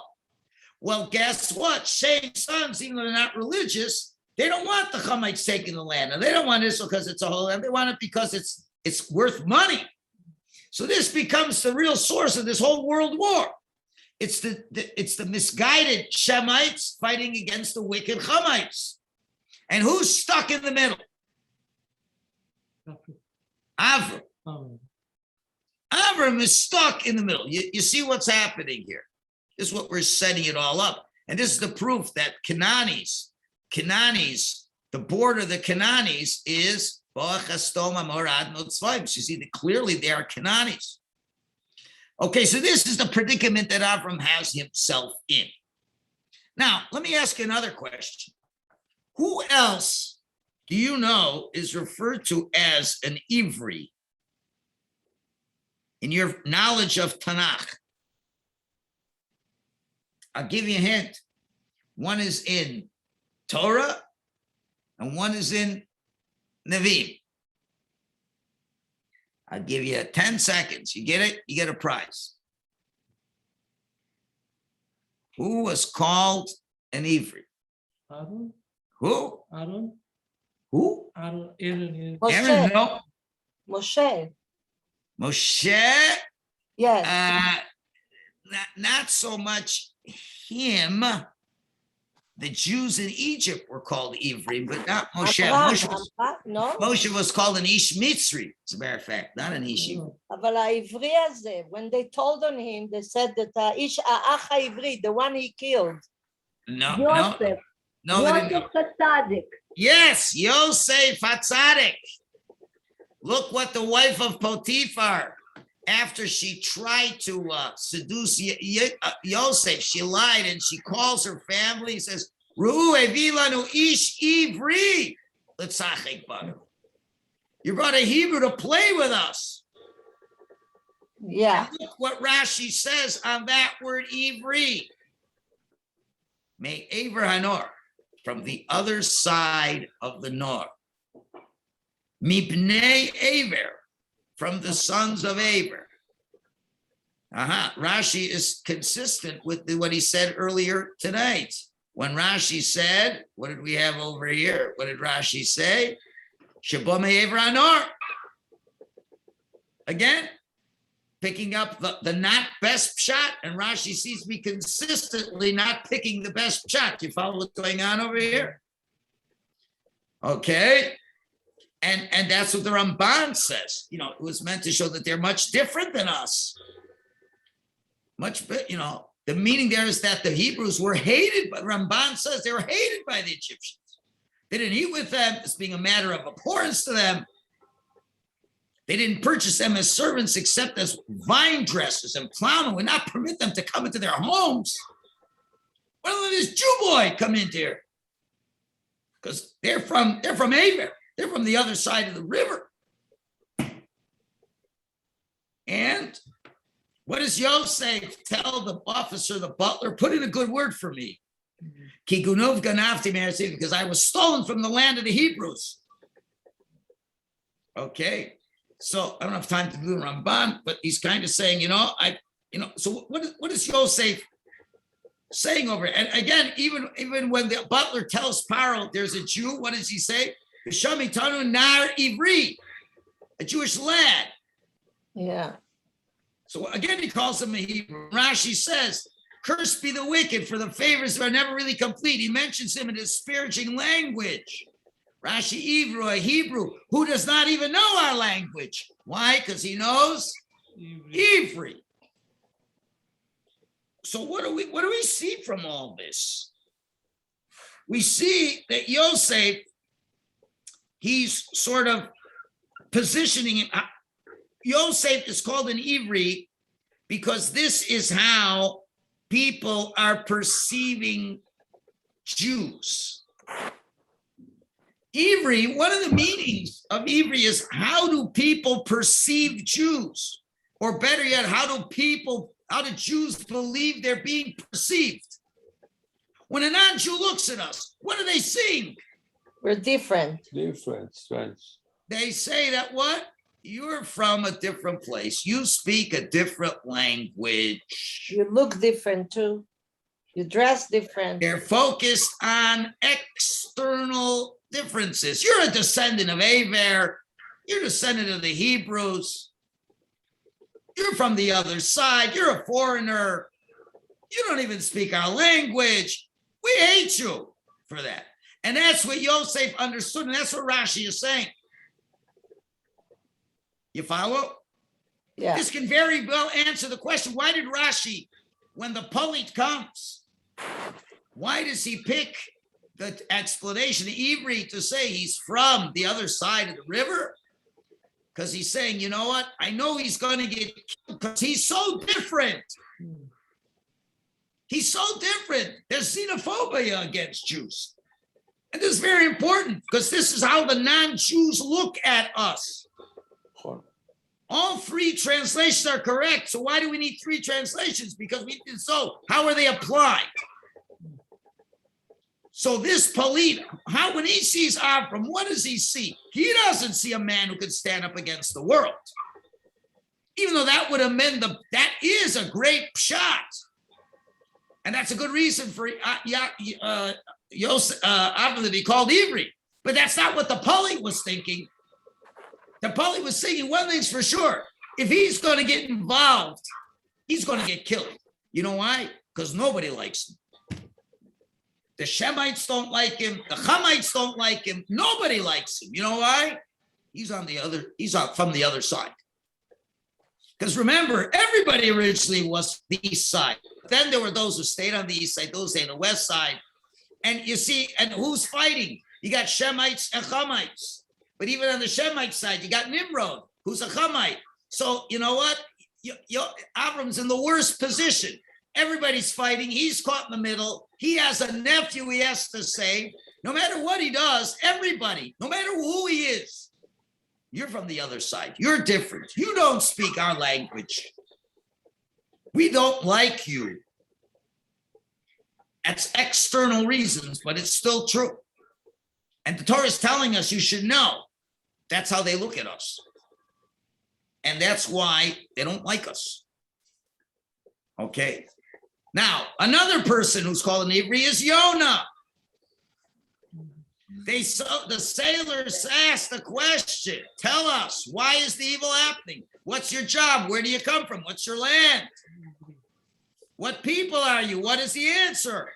Well, guess what? Shem's sons, even though they're not religious, they don't want the Chumites taking the land, and they don't want Israel because it's a whole land. They want it because it's worth money. So this becomes the real source of this whole world war. It's the misguided Shemites fighting against the wicked Chumites. And who's stuck in the middle? Avram. Avram is stuck in the middle. You see what's happening here. This is what we're setting it all up. And this is the proof that Canaanites, the border of the Canaanites is you see that clearly they are Canaanites. Okay, so this is the predicament that Avram has himself in. Now, let me ask you another question. Who else do you know is referred to as an Ivri in your knowledge of Tanakh? I'll give you a hint. One is in Torah and one is in Nevi'im. I'll give you 10 seconds. You get it? You get a prize. Who was called an Ivri? Aaron? Who? Aaron? Who? Aaron, Aaron. Aaron, no. Moshe. Moshe? Yes. Not so much him. The Jews in Egypt were called Ivri, but not Moshe. No? Moshe was called an Ish Mitzri, as a matter of fact, not an Ish Ivri. אבל העברי הזה, when they told on him, they said that האיש האח העברי, the one he killed. No, Yosef. no, they didn't. Yosef HaTzadik. Yes, Yosef HaTzadik. Look what the wife of Potiphar, after she tried to seduce Yosef, she lied and she calls her family and says, Ru'u evilanu ish Ivri. You brought a Hebrew to play with us. Yeah. And look what Rashi says on that word Ivri. May Aver Hanor, from the other side of the Nor. Mipnei Aver, from the sons of Aver. Rashi is consistent with what he said earlier tonight. When Rashi said, what did we have over here? What did Rashi say? Shabome Aver Hanor. Again, picking up the not best shot, and Rashi seems to be consistently not picking the best shot. Do you follow what's going on over here? Okay. And that's what the Ramban says. You know, it was meant to show that they're much different than us. The meaning there is that the Hebrews were hated, but Ramban says they were hated by the Egyptians. They didn't eat with them as being a matter of abhorrence to them. They didn't purchase them as servants except as vine dressers and plowmen, would not permit them to come into their homes. Why don't this Jew boy come into here? Because they're from Aver. They're from the other side of the river. And what does Yosef tell the officer, the butler? Put in a good word for me. Ki gunuv ganavti me'aretz, because I was stolen from the land of the Hebrews. Okay. So I don't have time to do Ramban, but he's kind of saying, So what is Yosef saying over it? And again, even when the butler tells Paro there's a Jew, what does he say? Shamitanu nar Ivri, a Jewish lad. Yeah. So again, he calls him a Hebrew. Rashi says, "Cursed be the wicked, for the favors are never really complete." He mentions him in disparaging language. Rashi Ivri, a Hebrew who does not even know our language. Why? Because he knows Ivri. So what do we see from all this? We see that Yosef, he's sort of positioning him. Yosef is called an Ivri because this is how people are perceiving Jews. Ivri, one of the meanings of Ivri is how do people perceive Jews? Or better yet, how do Jews believe they're being perceived? When a non-Jew looks at us, what are they seeing? We're different. Different, strange. They say that what? You're from a different place. You speak a different language. You look different too. You dress different. They're focused on external differences. You're a descendant of Aver. You're a descendant of the Hebrews. You're from the other side. You're a foreigner. You don't even speak our language. We hate you for that. And that's what Yosef understood. And that's what Rashi is saying. You follow? Yeah. This can very well answer the question. Why did Rashi, when the Palit comes, why does he pick the explanation, the Ivri, to say he's from the other side of the river? Because he's saying, you know what? I know he's going to get killed because he's so different. He's so different. There's xenophobia against Jews. And this is very important because this is how the non-Jews look at us. All three translations are correct. So why do we need three translations? Because we did so. How are they applied? So this Palit, when he sees Avram, what does he see? He doesn't see a man who could stand up against the world. Even though that would amend that is a great shot. And that's a good reason for Avram to be called Ivri. But that's not what the Palit was thinking. The Palit was thinking one thing's for sure. If he's going to get involved, he's going to get killed. You know why? Because nobody likes him. The Shemites don't like him. The Hamites don't like him. Nobody likes him. You know why? He's from the other side. Because remember, everybody originally was the east side. Then there were those who stayed on the east side, those who stayed on the west side. And you see, and who's fighting? You got Shemites and Hamites. But even on the Shemite side, you got Nimrod, who's a Hamite. So you know what? Avram's in the worst position. Everybody's fighting. He's caught in the middle. He has a nephew he has to save. No matter what he does, everybody, no matter who he is, you're from the other side. You're different. You don't speak our language. We don't like you. That's external reasons, but it's still true. And the Torah is telling us you should know. That's how they look at us. And that's why they don't like us. Okay. Now, another person who's called an Ivri is Yonah. The sailors asked the question, tell us, why is the evil happening? What's your job? Where do you come from? What's your land? What people are you? What is the answer?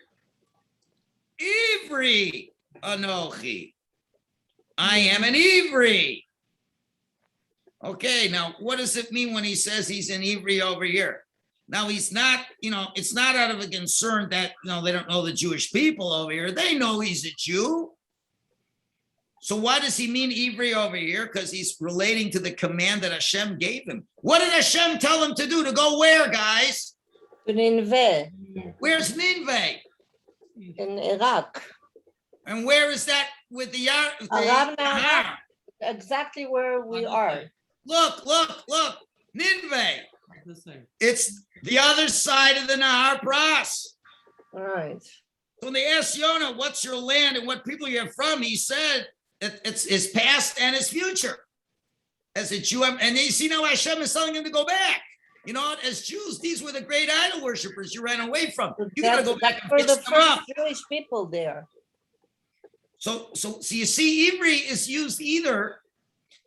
Ivri Anochi. I am an Ivri. Okay, now what does it mean when he says he's an Ivri over here? Now he's not, it's not out of a concern that, they don't know the Jewish people over here. They know he's a Jew. So why does he mean Ivri over here? Because he's relating to the command that Hashem gave him. What did Hashem tell him to do? To go where, guys? To Nineveh. Where's Nineveh? In Iraq. And where is that with the Nahar? Exactly where we are. Look. Nineveh. The same. It's the other side of the Nahar Pras. All right. So when they asked Yonah, what's your land and what people you're from? He said it's his past and his future as a Jew. And you see now Hashem is telling him to go back. You know, as Jews, these were the great idol worshippers you ran away from. You That's gotta go back and for fix the them up. first Jewish people there. So you see, Ivri is used either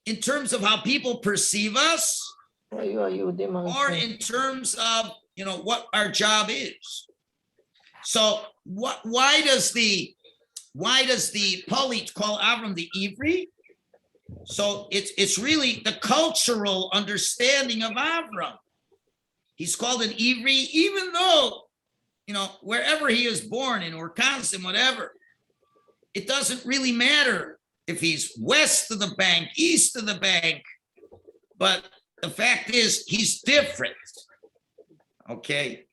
in terms of how people perceive us, or in terms of, you know, what our job is. So why does the Polit call Avram the Ivri? So it's really the cultural understanding of Avram. He's called an Ivri, even though, you know, wherever he is born, in Urkasim, whatever, it doesn't really matter if he's west of the bank, east of the bank, but the fact is he's different, okay?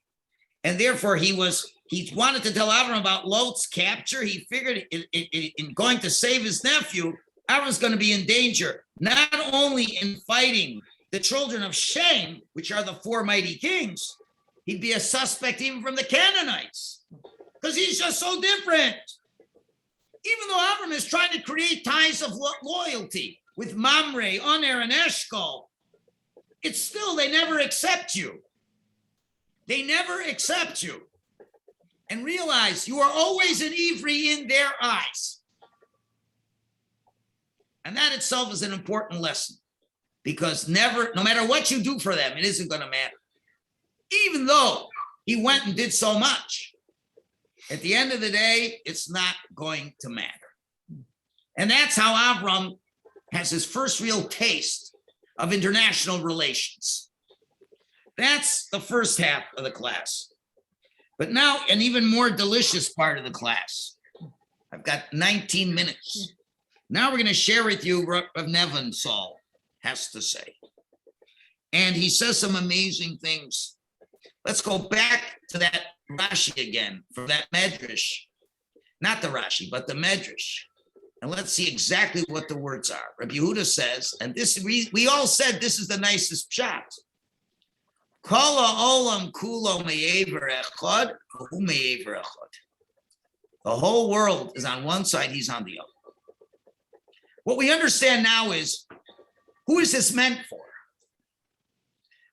And therefore he wanted to tell Avram about Lot's capture. He figured in going to save his nephew, Avram's going to be in danger, not only in fighting the children of Shem, which are the four mighty kings, he'd be a suspect even from the Canaanites, because he's just so different. Even though Avram is trying to create ties of loyalty with Mamre, Oner, and Eshkol, it's still, they never accept you. They never accept you. And realize you are always an Ivri in their eyes. And that itself is an important lesson, because no matter what you do for them, it isn't going to matter. Even though he went and did so much, at the end of the day, it's not going to matter. And that's how Avram has his first real taste of international relations. That's the first half of the class. But now, an even more delicious part of the class. I've got 19 minutes. Now we're going to share with you what Rav Nevin Saul has to say. And he says some amazing things. Let's go back to that Rashi again, from that Medrash. Not the Rashi, but the Medrash. And let's see exactly what the words are. Rabbi Yehuda says, and this we all said this is the nicest shot. Kol ha'olam kulo me'ever echad, v'hu me'ever echad. The whole world is on one side, he's on the other. What we understand now is, who is this meant for?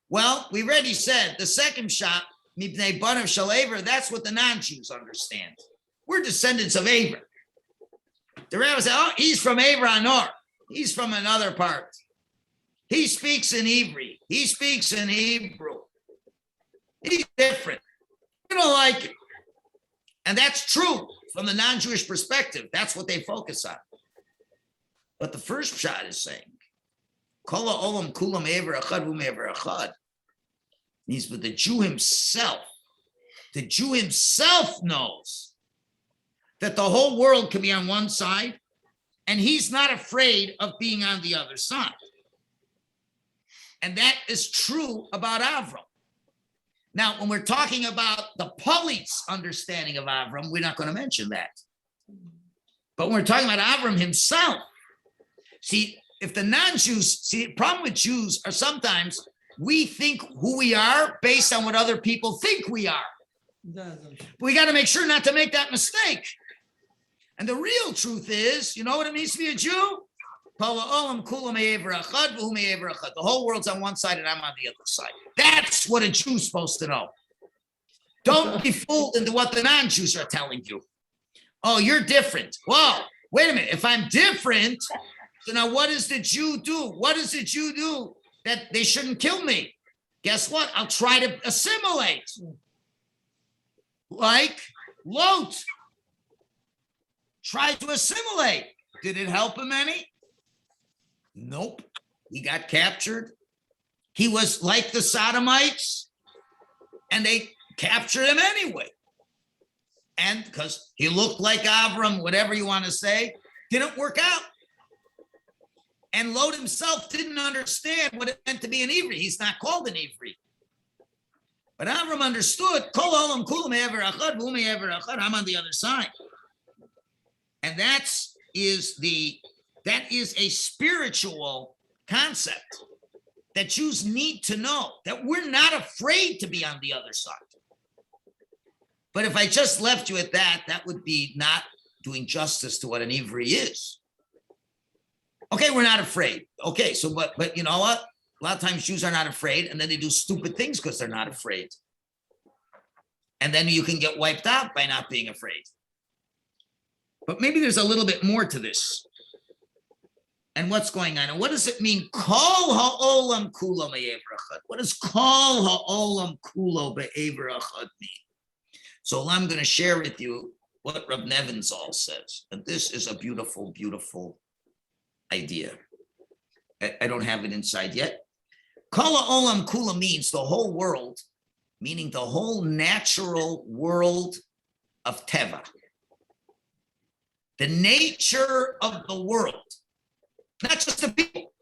Well, we already said the second shot, Mibnei Banav Shel Ever, that's what the non-Jews understand. We're descendants of Ever. The rabbi said, oh, he's from Ever Anor. He's from another part. He speaks in Ivri. He speaks in Hebrew. He's different. We don't like it. And that's true from the non-Jewish perspective. That's what they focus on. But the first shot is saying, Kol ha'olam kulam ever echad v'hu me'ever echad. Means, but the Jew himself knows that the whole world can be on one side, and he's not afraid of being on the other side. And that is true about Avram. Now, when we're talking about the Polit's understanding of Avram, we're not going to mention that. But when we're talking about Avram himself, see, if the non-Jews, see, the problem with Jews are sometimes we think who we are based on what other people think we are. But we got to make sure not to make that mistake. And the real truth is, you know what it means to be a Jew? The whole world's on one side and I'm on the other side. That's what a Jew's supposed to know. Don't be fooled into what the non-Jews are telling you. Oh, you're different. Whoa, wait a minute. If I'm different, so now what does the Jew do? What does the Jew do that they shouldn't kill me? Guess what? I'll try to assimilate. Like Lot tried to assimilate. Did it help him any? Nope. He got captured. He was like the Sodomites, and they captured him anyway. And because he looked like Avram, whatever you want to say, didn't work out. And Lot himself didn't understand what it meant to be an Ivri. He's not called an Ivri. But Avram understood, I'm on the other side. And that is a spiritual concept that Jews need to know, that we're not afraid to be on the other side. But if I just left you at that, that would be not doing justice to what an Ivri is. Okay, we're not afraid. Okay, so but you know what? A lot of times Jews are not afraid, and then they do stupid things because they're not afraid. And then you can get wiped out by not being afraid. But maybe there's a little bit more to this. And what's going on? And what does it mean? Kol ha'olam kulo be'ever echad. What does kol ha'olam kulo be'ever echad mean? So I'm going to share with you what Reb Nevinzal says. And this is a beautiful, beautiful idea. I don't have it inside yet. Kol ha'olam kulo means the whole world, meaning the whole natural world of Teva. The nature of the world. Not just the people.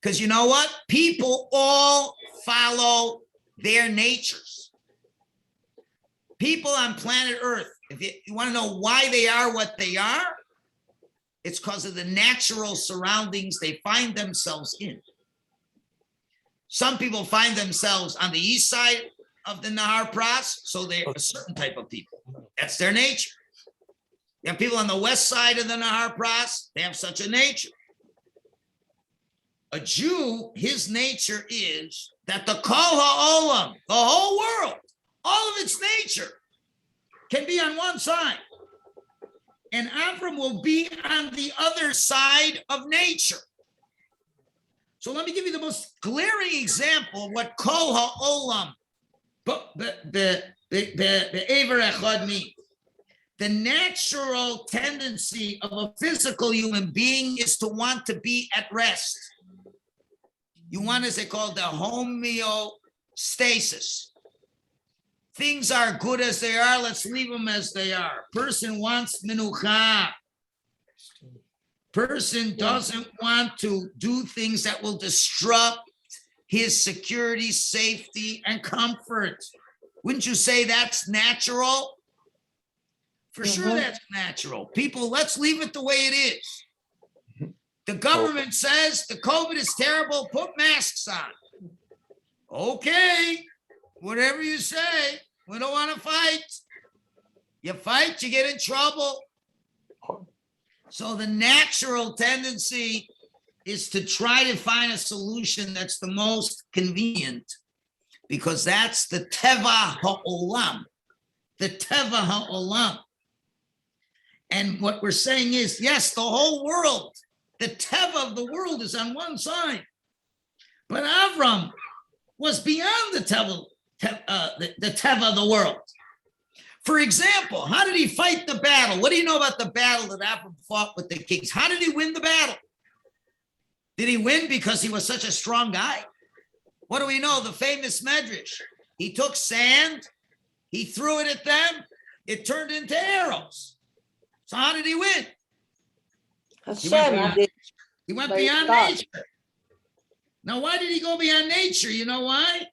Because you know what? People all follow their natures. People on planet Earth, if you want to know why they are what they are, it's because of the natural surroundings they find themselves in. Some people find themselves on the east side of the Nahar Pras, so they're a certain type of people. That's their nature. You have people on the west side of the Nahar Pras, they have such a nature. A Jew, his nature is that the Kol HaOlam, the whole world, all of its nature, can be on one side. And Avram will be on the other side of nature. So let me give you the most glaring example of what Kol HaOlam, the Ever Echad means. The natural tendency of a physical human being is to want to be at rest. You want, as they call it, the homeostasis. Things are good as they are. Let's leave them as they are. Person wants menucha. Person doesn't want to do things that will disrupt his security, safety, and comfort. Wouldn't you say that's natural? For sure, that's natural. People, let's leave it the way it is. The government says the COVID is terrible, put masks on. Okay, whatever you say, we don't want to fight. You fight, you get in trouble. So the natural tendency is to try to find a solution that's the most convenient, because that's the Teva Ha'olam. The Teva Ha'olam. And what we're saying is, yes, the whole world, the Teva of the world is on one side. But Avram was beyond the Teva of the world. For example, how did he fight the battle? What do you know about the battle that Avram fought with the kings? How did he win the battle? Did he win because he was such a strong guy? What do we know? The famous Medrash. He took sand, he threw it at them, it turned into arrows. So how did he win? He went beyond nature. Now, why did he go beyond nature? You know why?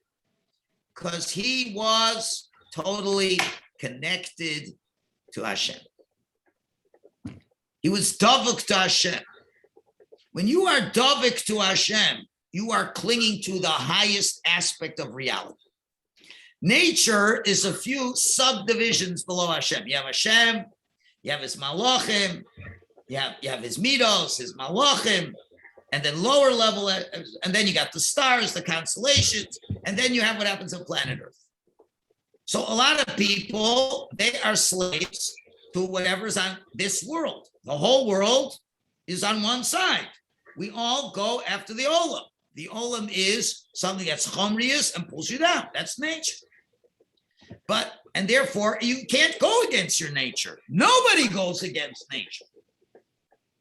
Because he was totally connected to Hashem. He was davuk to Hashem. When you are davuk to Hashem, you are clinging to the highest aspect of reality. Nature is a few subdivisions below Hashem. You have Hashem, you have his malachim, you have his midos, his malachim, and then lower level, and then you got the stars, the constellations, and then you have what happens on planet Earth. So a lot of people, they are slaves to whatever's on this world. The whole world is on one side. We all go after the olam. The olam is something that's chomrius and pulls you down. That's nature. And therefore, you can't go against your nature. Nobody goes against nature.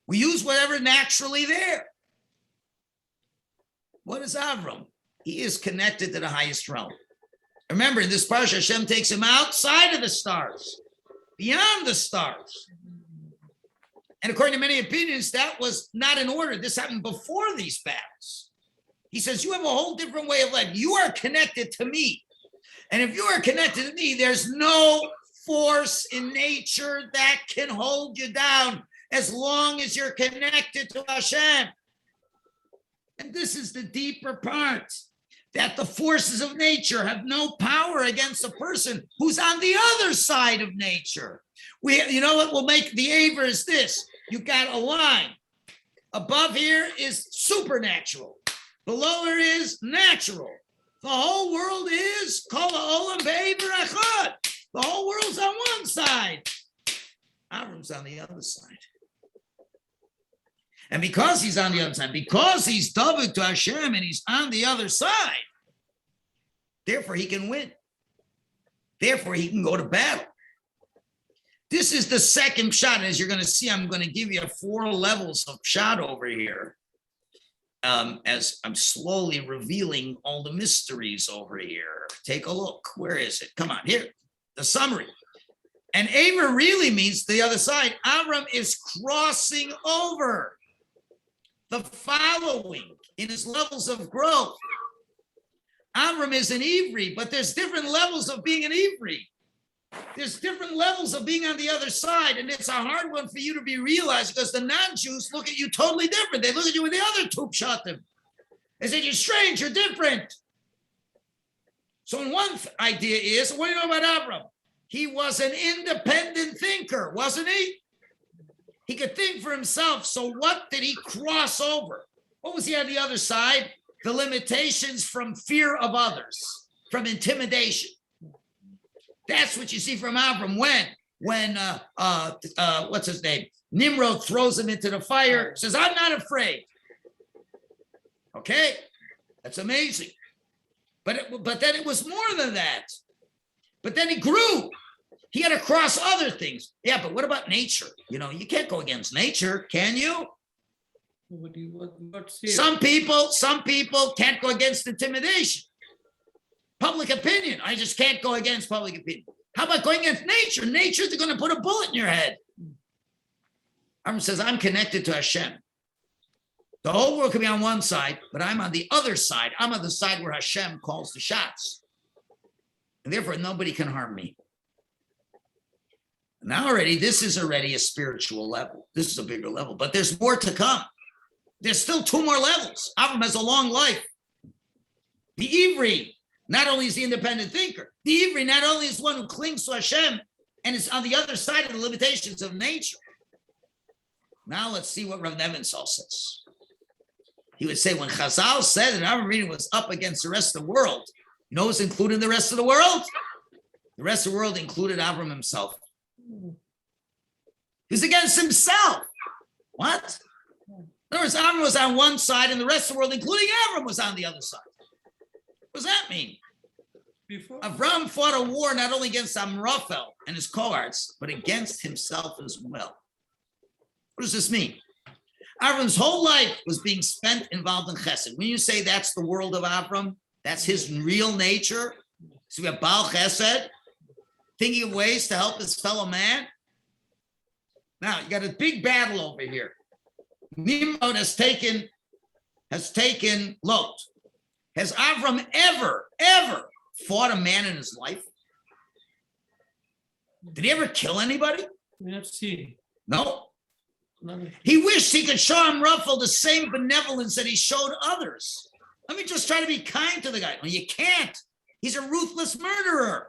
We use whatever naturally there. What is Avram? He is connected to the highest realm. Remember, in this parsha, Hashem takes him outside of the stars, beyond the stars. And according to many opinions, that was not in order. This happened before these battles. He says, you have a whole different way of life. You are connected to me. And if you are connected to me, there's no force in nature that can hold you down as long as you're connected to Hashem. And this is the deeper part, that the forces of nature have no power against a person who's on the other side of nature. You know what will make the Aver is this. You got a line. Above here is supernatural. Below her is natural. The whole world is kol ha'olam be'ever echad. The whole world's on one side. Avram's on the other side. And because he's on the other side, because he's davuk to Hashem and he's on the other side, therefore he can win. Therefore he can go to battle. This is the second shot. As you're going to see, I'm going to give you 4 levels of shot over here. As I'm slowly revealing all the mysteries over here. Take a look. Where is it? Come on, here. The summary. And Aver really means the other side. Avram is crossing over. The following in his levels of growth. Avram is an Ivri, but there's different levels of being an Ivri. There's different levels of being on the other side, and it's a hard one for you to be realized because the non-Jews look at you totally different. They look at you with the other two pshatim. They say, you're strange, you're different. So one idea is, what do you know about Avram? He was an independent thinker, wasn't he? He could think for himself. So what did he cross over? What was he on the other side? The limitations from fear of others, from intimidation. That's what you see from Avram when what's his name? Nimrod throws him into the fire, says, I'm not afraid. Okay, that's amazing. But then it was more than that. But then he grew. He had to cross other things. Yeah, but what about nature? You know, you can't go against nature, can you? Some people can't go against intimidation. Public opinion. I just can't go against public opinion. How about going against nature? Nature's going to put a bullet in your head. Avram says, I'm connected to Hashem. The whole world can be on one side, but I'm on the other side. I'm on the side where Hashem calls the shots. And therefore, nobody can harm me. Now this is already a spiritual level. This is a bigger level, but there's more to come. There's still 2 more levels. Avram has a long life. The Ivri, not only is the independent thinker, the Ivri not only is one who clings to Hashem and is on the other side of the limitations of nature. Now let's see what Rav Nebenzahl says. He would say when Chazal said that Avram was up against the rest of the world, you know who's included in the rest of the world? The rest of the world included Avram himself. He was against himself. What? In other words, Avram was on one side and the rest of the world, including Avram, was on the other side. What does that mean? Avram fought a war not only against Amraphel and his cohorts, but against himself as well. What does this mean? Avram's whole life was being spent involved in chesed. When you say that's the world of Avram, that's his real nature. So we have Baal Chesed, thinking of ways to help his fellow man. Now, you got a big battle over here. Nimrod has taken Lot. Has Avram ever fought a man in his life? Did he ever kill anybody? Let's see. No. He wished he could show Amraphel the same benevolence that he showed others. Let me just try to be kind to the guy. Well, you can't. He's a ruthless murderer.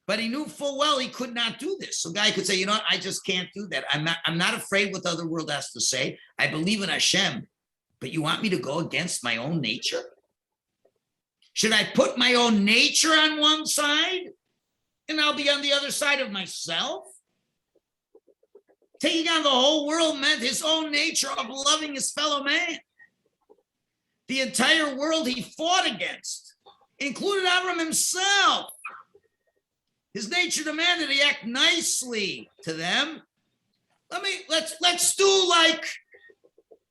But he knew full well he could not do this. So a guy could say, you know what, I just can't do that. I'm not afraid what the other world has to say. I believe in Hashem. But you want me to go against my own nature? Should I put my own nature on one side and I'll be on the other side of myself? Taking on the whole world meant his own nature of loving his fellow man. The entire world he fought against included Avram himself. His nature demanded he act nicely to them. Let's do like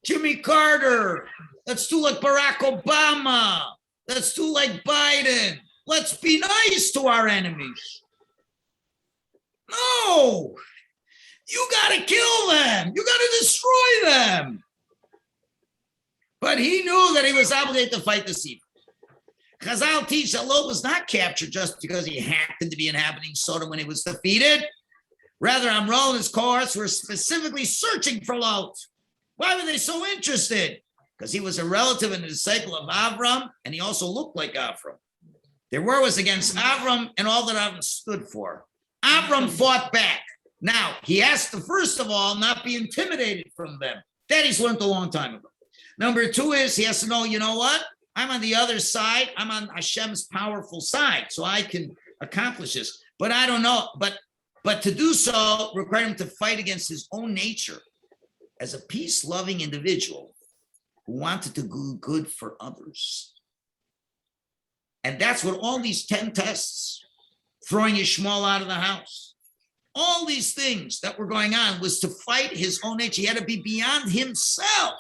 Jimmy Carter. Let's do like Barack Obama. Let's do like Biden. Let's be nice to our enemies. No, you got to kill them. You got to destroy them. But he knew that he was obligated to fight this evil. Chazal teach that Lot was not captured just because he happened to be inhabiting Sodom when he was defeated. Rather, Amram and his cohorts were specifically searching for Lot. Why were they so interested? Because he was a relative and a disciple of Avram, and he also looked like Avram. Their war was against Avram and all that Avram stood for. Avram fought back. Now, he has to, first of all, not be intimidated from them. That he's learned a long time ago. Number two is he has to know, you know what? I'm on the other side. I'm on Hashem's powerful side, so I can accomplish this. But I don't know. But to do so required him to fight against his own nature as a peace-loving individual who wanted to do good for others. And that's what all these 10 tests, throwing Yishmael out of the house, all these things that were going on was to fight his own nature. He had to be beyond himself.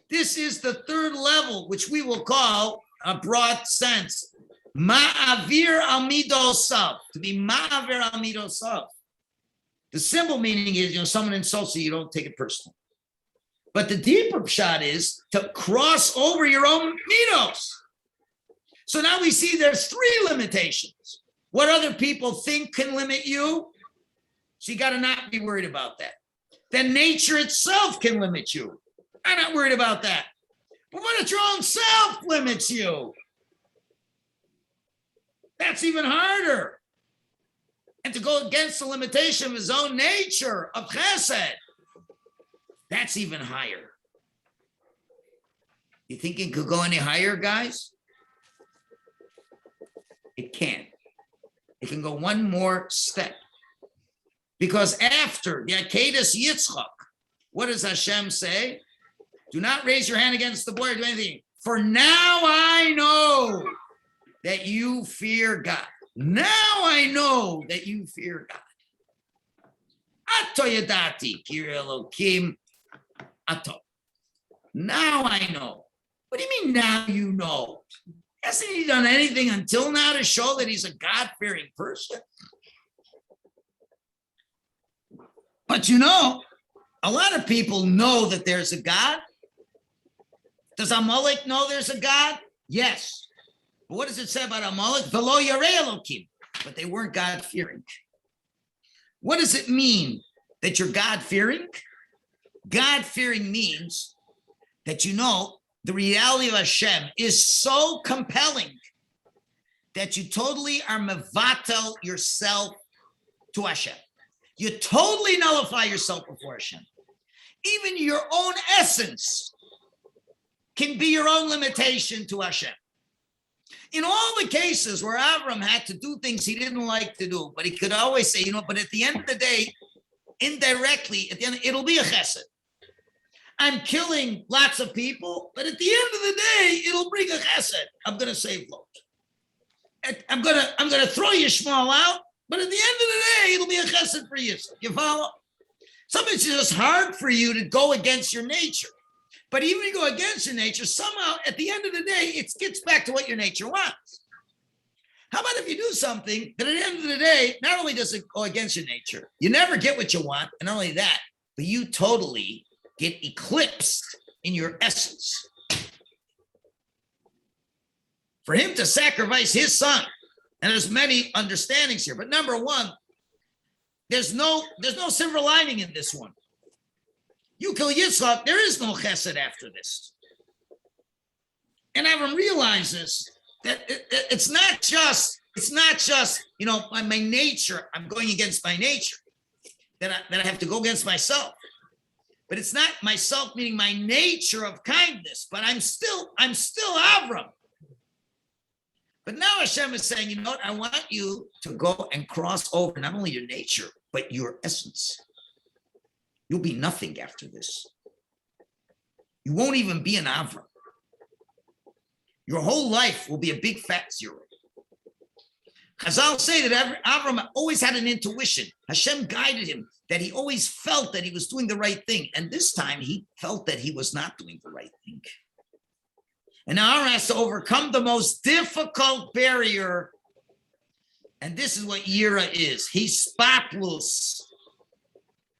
This is the third level, which we will call a broad sense, ma'avir al midosav, to be ma'avir al midosav. The simple meaning is, someone insults you, you don't take it personally. But the deeper pshat is to cross over your own midos. So now we see there's 3 limitations. What other people think can limit you, so you got to not be worried about that. Then nature itself can limit you. I'm not worried about that. But what if your own self limits you? That's even harder. And to go against the limitation of his own nature, of chesed, that's even higher. You think it could go any higher, guys? It can't. It can go one more step. Because after the Akedas Yitzchak, what does Hashem say? Do not raise your hand against the boy or do anything. For now I know that you fear God. Now I know that you fear God. Ato yadati kir Elokim ato. Now I know. What do you mean now you know? Hasn't he done anything until now to show that he's a God-fearing person? But a lot of people know that there's a God. Does Amalek know there's a God? Yes. But what does it say about Amalek? V'lo yarei Elokim. But they weren't God-fearing. What does it mean that you're God-fearing? God-fearing means that the reality of Hashem is so compelling that you totally are mevatel yourself to Hashem. You totally nullify yourself before Hashem. Even your own essence can be your own limitation to Hashem. In all the cases where Avram had to do things he didn't like to do, but he could always say, but at the end of the day, indirectly, at the end, it'll be a chesed. I'm killing lots of people, but at the end of the day, it'll bring a chesed. I'm going to save loads. I'm going to throw Yishmael out, but at the end of the day, it'll be a chesed for you. You follow? Sometimes it's just hard for you to go against your nature. But even if you go against your nature, somehow at the end of the day, it gets back to what your nature wants. How about if you do something that at the end of the day, not only does it go against your nature, you never get what you want, and not only that, but you totally get eclipsed in your essence. For him to sacrifice his son, and there's many understandings here, but number one, there's no silver lining in this one. You kill Yitzchak, there is no chesed after this. And Avram realizes that it's not just my nature. I'm going against my nature. That I have to go against myself. But it's not myself, meaning my nature of kindness. But I'm still Avram. But now Hashem is saying, I want you to go and cross over not only your nature, but your essence. You'll be nothing after this. You won't even be an Avram. Your whole life will be a big fat zero. Chazal say that Avram always had an intuition. Hashem guided him, that he always felt that he was doing the right thing. And this time he felt that he was not doing the right thing. And now Avram has to overcome the most difficult barrier. And this is what Yira is. He's spotless.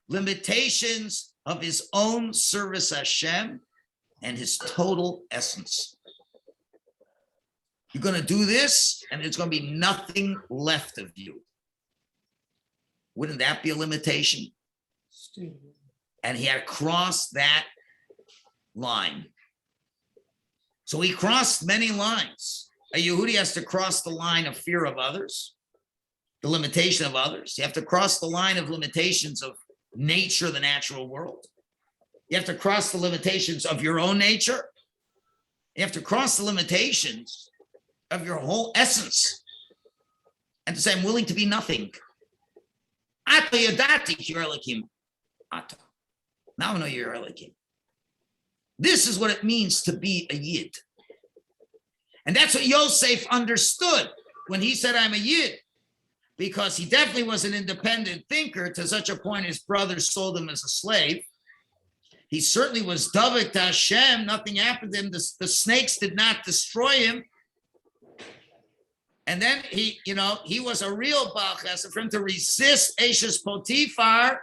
Limitations of his own service Hashem and his total essence. You're going to do this, and there's going to be nothing left of you. Wouldn't that be a limitation? And he had to cross that line. So he crossed many lines. A Yehudi has to cross the line of fear of others, the limitation of others. You have to cross the line of limitations of nature, the natural world. You have to cross the limitations of your own nature. You have to cross the limitations of your whole essence. And to say, I'm willing to be nothing. Ata yadati ki Elokim. Ata. Now I know you're Elokim. This is what it means to be a Yid. And that's what Yosef understood when he said, I'm a Yid. Because he definitely was an independent thinker to such a point his brothers sold him as a slave. He certainly was Davik to Hashem. Nothing happened to him. The snakes did not destroy him. And then he was a real Baal Chesed. For him to resist Eshes Potiphar,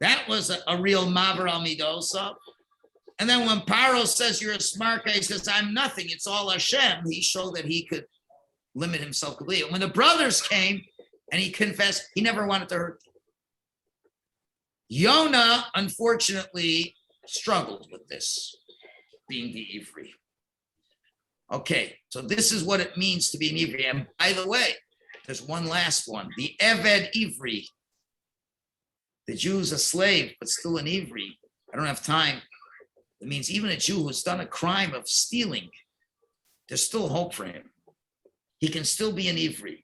that was a real Maver al Midosa. And then when Paro says you're a smart guy, he says, I'm nothing. It's all Hashem. He showed that he could limit himself completely. When the brothers came and he confessed, he never wanted to hurt them. Yonah, unfortunately, struggled with this, being the Ivri. Okay, so this is what it means to be an Ivri. And by the way, there's one last one. The Eved Ivri. The Jew is a slave, but still an Ivri. I don't have time. It means even a Jew who's done a crime of stealing, there's still hope for him. He can still be an Ivri.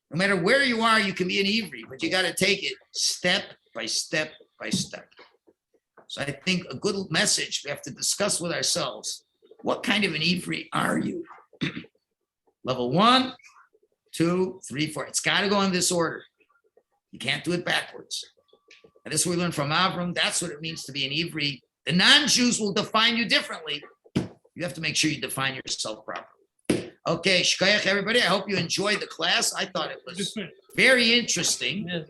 No matter where you are, you can be an Ivri, but you got to take it step by step by step. So I think a good message we have to discuss with ourselves, what kind of an Ivri are you? Level 1, 2, 3, 4. It's got to go in this order. You can't do it backwards. And this we learn from Avram. That's what it means to be an Ivri. The non-Jews will define you differently. You have to make sure you define yourself properly. Okay, shkoyach everybody. I hope you enjoyed the class. I thought it was very interesting. Yes.